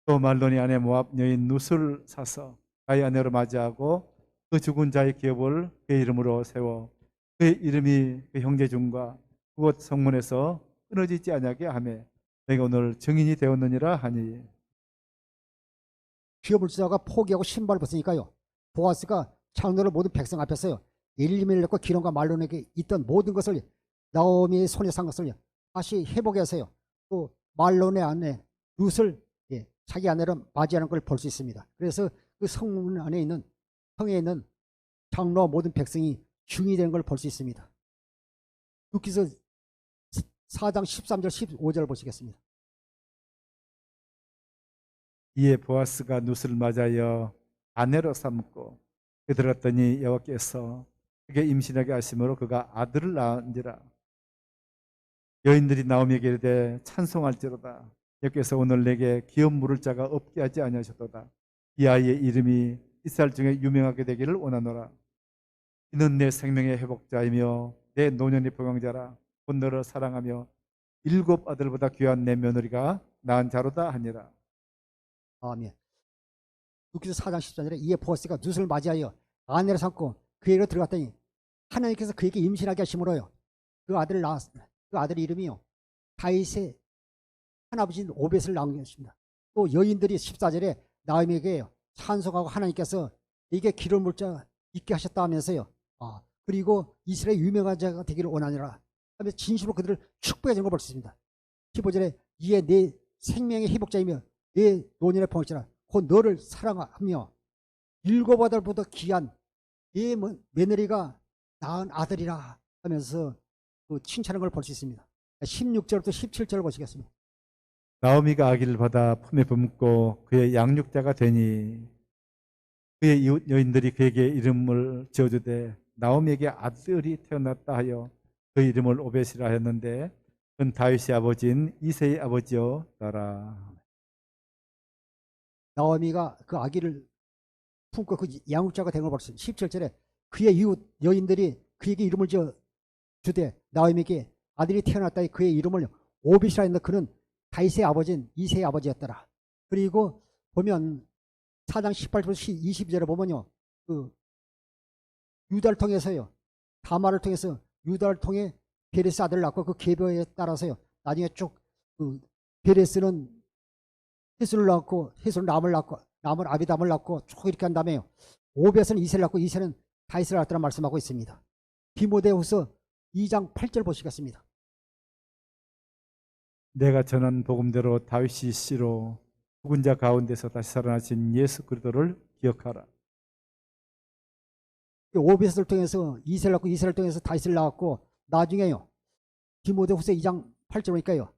또 말론이 아내 모압 여인 룻을 사서 자의 아내로 맞이하고 그 죽은 자의 기업을 그의 이름으로 세워 그의 이름이 그 형제 중과 그곳 성문에서 끊어지지 아니하게 하며 너희가 오늘 증인이 되었느니라 하니. 기업을 주자가 포기하고 신발을 벗으니까요. 보아스가 장로를 모든 백성 앞에서요. 엘리멜렉과 기론과 말론에게 있던 모든 것을 나오미의 손에 산 것을 다시 회복해서요. 또 말론의 아내 룻을 자기 아내로 맞이하는 걸 볼 수 있습니다. 그래서 그 성문 안에 있는 성에 있는 장로 모든 백성이 중이 되는 걸 볼 수 있습니다. 룻기서 4장 13절 15절 보시겠습니다. 이에 보아스가 룻을 맞아여 아내로 삼고 그 들었더니 여호와께서 그게 임신하게 하심으로 그가 아들을 낳은지라. 여인들이 나오미에게 이르되 찬송할지로다. 여호와께서 오늘 내게 기업 물을 자가 없게 하지 아니하셨도다. 이 아이의 이름이 이스라엘 중에 유명하게 되기를 원하노라. 이는 내 생명의 회복자이며 내 노년의 보강자라. 곧 너를 사랑하며 7 아들보다 귀한 내 며느리가 낳은 자로다 하니라. 아멘. 룻기서 4장 14절에 이에 보아스가 룻을 맞이하여 아내를 삼고 그에게로 들어갔더니 하나님께서 그에게 임신하게 하심으로요. 그 아들을 낳았습니다. 그 아들 이름이요. 다윗의 할아버지인 오벳을 낳은 것입니다. 또 여인들이 14절에 나오미에게 찬송하고 하나님께서 이게 기름 물자 있게 하셨다 하면서요. 그리고 이스라엘 유명한 자가 되기를 원하니라 하면서 진심으로 그들을 축복해 준 걸 볼 수 있습니다. 15절에 이에 내 생명의 회복자이며 내 노년의 보호자라 곧 너를 사랑하며 7 아들보다 귀한 내 며느리가 낳은 아들이라 하면서 그 칭찬한 걸 볼 수 있습니다. 16절부터 17절을 보시겠습니다. 나오미가 아기를 받아 품에 품고 그의 양육자가 되니 그의 이웃 여인들이 그에게 이름을 지어주되 나오미에게 아들이 태어났다 하여 그 이름을 오벳이라 했는데 그는 다윗의 아버지인 이새의 아버지였더라. 나오미가 그 아기를 품고 그 양육자가 된 걸 볼 수 있습니다. 17절에 그의 이웃 여인들이 그에게 이름을 지어 주되 나오미에게 아들이 태어났다 그의 이름을 오벳이라 했는데 그는 다윗의 아버지인 이새의 아버지였더라. 그리고 보면 4장 18절부터 22절에 보면요. 그 유다를 통해서요. 다말을 통해서 유다를 통해 베레스 아들을 낳고 그 계보에 따라서요. 나중에 쭉그 베레스는 헤술을 낳고 헤술은 람을 낳고 람은 아비담을 낳고 쭉 이렇게 한 다음에 오벳은 이새를 낳고 이새는 다윗을 낳았다는 말씀하고 있습니다. 디모데후서 2장 8절 보시겠습니다. 내가 전한 복음대로 다윗이 씨로 죽은 자 가운데서 다시 살아나신 예수 그리스도를 기억하라. 오벳을 통해서 이스라엘 낳고 이스라엘 통해서 다윗을 낳았고 나중에요. 디모데후서 2장 8절 보니까요.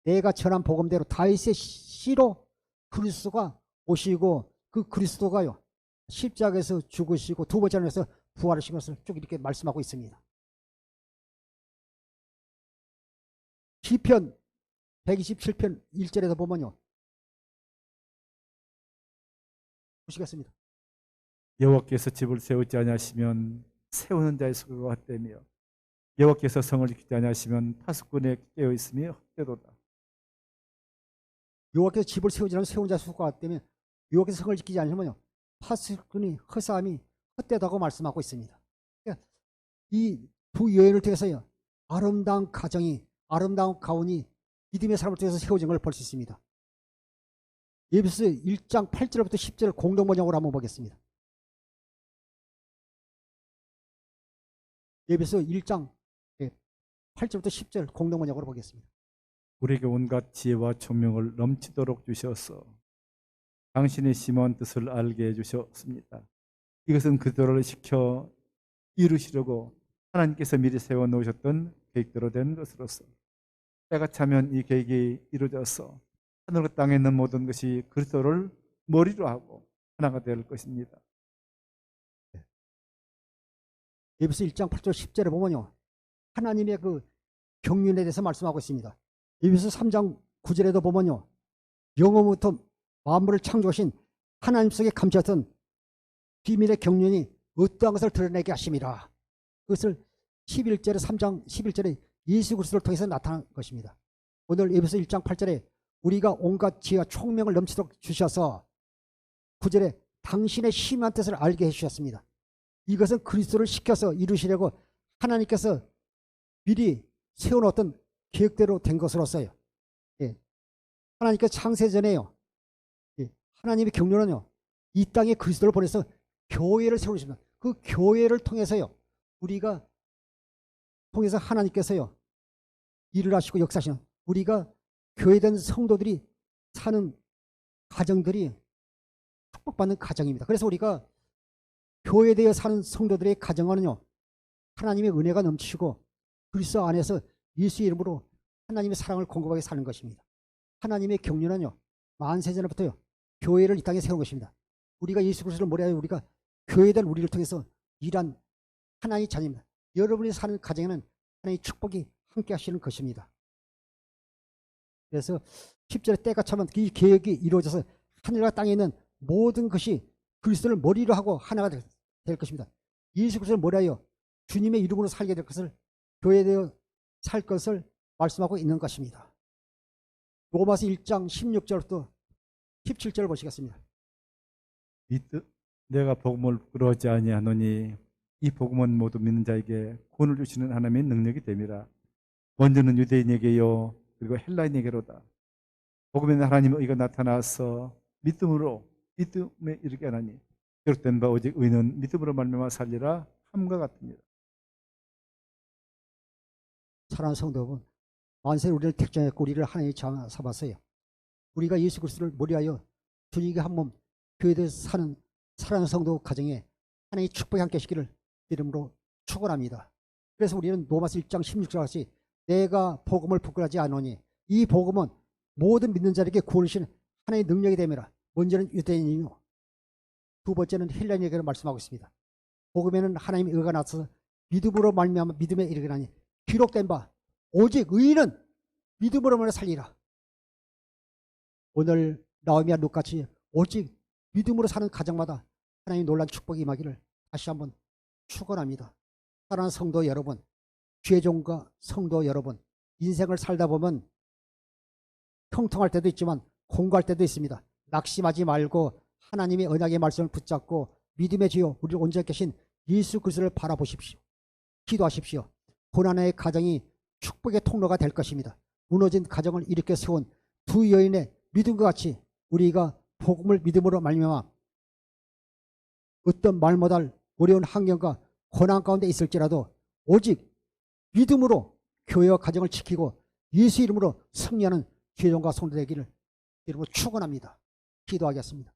내가 전한 복음대로 다윗의 씨로 그리스도가 오시고 그 그리스도가요. 십자가에서 죽으시고 두 번째 날에서 부활하신 것을 쭉 이렇게 말씀하고 있습니다. 시편 127편 1절에서 보면요. 보시겠습니다. 여호와께서 집을 세우지 아니하시면 세우는 자의 수고가 헛되며 여호와께서 성을 지키지 아니하시면 파수꾼에 깨어 있음이 헛되도다. 여호와께서 집을 세우지 않으면 세운 자의 수고가 헛되며 여호와께서 성을 지키지 않으면요. 파수꾼이 허사함이 헛되다고 말씀하고 있습니다. 그러니까 이 두 여인을 통해서요. 아름다운 가정이 아름다운 가문이 믿음의 사람을 통해서 세워진 걸 볼 수 있습니다. 에베소 1장 8절부터 10절 공동 번역으로 한번 보겠습니다. 에베소 1장 8절부터 10절 공동 번역으로 보겠습니다. 우리에게 온갖 지혜와 총명을 넘치도록 주셔서 당신의 심한 뜻을 알게 해주셨습니다. 이것은 그들을 시켜 이루시려고 하나님께서 미리 세워놓으셨던 계획대로 된 것으로서 때가 차면 이 계획이 이루어져서 하늘과 땅에 있는 모든 것이 그리스도를 머리로 하고 하나가 될 것입니다. 에베소 1장 8절 10절에 보면요. 하나님의 그 경륜에 대해서 말씀하고 있습니다. 에베소 3장 9절에도 보면요. 영원부터 만물을 창조하신 하나님 속에 감추었던 비밀의 경륜이 어떠한 것을 드러내게 하심이라. 그것을 11절에 3장 11절에 예수 그리스도를 통해서 나타난 것입니다. 오늘 에베소 1장 8절에 우리가 온갖 지혜와 총명을 넘치도록 주셔서 9절에 당신의 심한 뜻을 알게 해주셨습니다. 이것은 그리스도를 시켜서 이루시려고 하나님께서 미리 세워놓았던 계획대로 된 것으로서요. 예. 하나님께서 창세전에요. 예. 하나님의 경륜은요. 이 땅에 그리스도를 보내서 교회를 세우십니다. 그 교회를 통해서요. 우리가 통해서 하나님께서요. 일을 하시고 역사하시는 우리가 교회된 성도들이 사는 가정들이 축복받는 가정입니다. 그래서 우리가 교회되어 사는 성도들의 가정은요. 하나님의 은혜가 넘치고 그리스도 안에서 예수의 이름으로 하나님의 사랑을 공급하게 사는 것입니다. 하나님의 경륜은요. 만세전부터요. 교회를 이 땅에 세운 것입니다. 우리가 예수 그리스도를 모래하여 우리가 교회된 우리를 통해서 일한 하나님의 자녀입니다. 여러분이 사는 가정에는 하나님의 축복이 함께 하시는 것입니다. 그래서 10절에 때가 차면 이 계획이 이루어져서 하늘과 땅에 있는 모든 것이 그리스도를 머리로 하고 하나가 될 것입니다. 예수 그리스도를 머리하여 주님의 이름으로 살게 될 것을 교회되어 살 것을 말씀하고 있는 것입니다. 로마서 1장 16절부터 17절 보시겠습니다. 내가 복음을 부끄러워하지 아니하노니 이 복음은 모두 믿는 자에게 구원을 주시는 하나님의 능력이 됨이라. 먼저는 유대인에게요 그리고 헬라인에게로다. 복음에 하나님의 의가 나타나서 믿음에 이르게 하나니 기록된 바 오직 의는 믿음으로 말미암아 살리라 함과 같습니다. 사랑하는 성도 여러분, 만세 우리를 택정했고 우리를 하나님의 장 삼았어요. 우리가 예수 그리스도를 머리하여 주님과 한 몸 교회에서 사는 사랑하는 성도 가정에 하나님의 축복이 함께 하시기를 이름으로 축원합니다. 그래서 우리는 로마서 1장 16절 같이 내가 복음을 부끄러워하지 않으니 이 복음은 모든 믿는 자에게 구원이신 하나님의 능력이 됨이라. 먼저는 유대인이요 두 번째는 헬라인에게 말씀하고 있습니다. 복음에는 하나님의 의가 나타서 믿음으로 말미암아 믿음에 이르게 하니 기록된 바 오직 의인은 믿음으로만 살리라. 오늘 나오미와 룻같이 오직 믿음으로 사는 가정마다 하나님의 놀라운 축복이 임하기를 다시 한번 축원합니다. 사랑하는 성도 여러분, 죄종과 성도 여러분, 인생을 살다 보면 형통할 때도 있지만 공고할 때도 있습니다. 낙심하지 말고 하나님의 언약의 말씀을 붙잡고 믿음의 주여 우리를 온전히 계신 예수 그리스도를 바라보십시오. 기도하십시오. 고난의 가정이 축복의 통로가 될 것입니다. 무너진 가정을 일으켜 세운 두 여인의 믿음과 같이 우리가 복음을 믿음으로 말미암아 어떤 말 못할 어려운 환경과 고난 가운데 있을지라도 오직 믿음으로 교회와 가정을 지키고 예수 이름으로 승리하는 죄종과 성도 되기를 이름으로 축원합니다. 기도하겠습니다.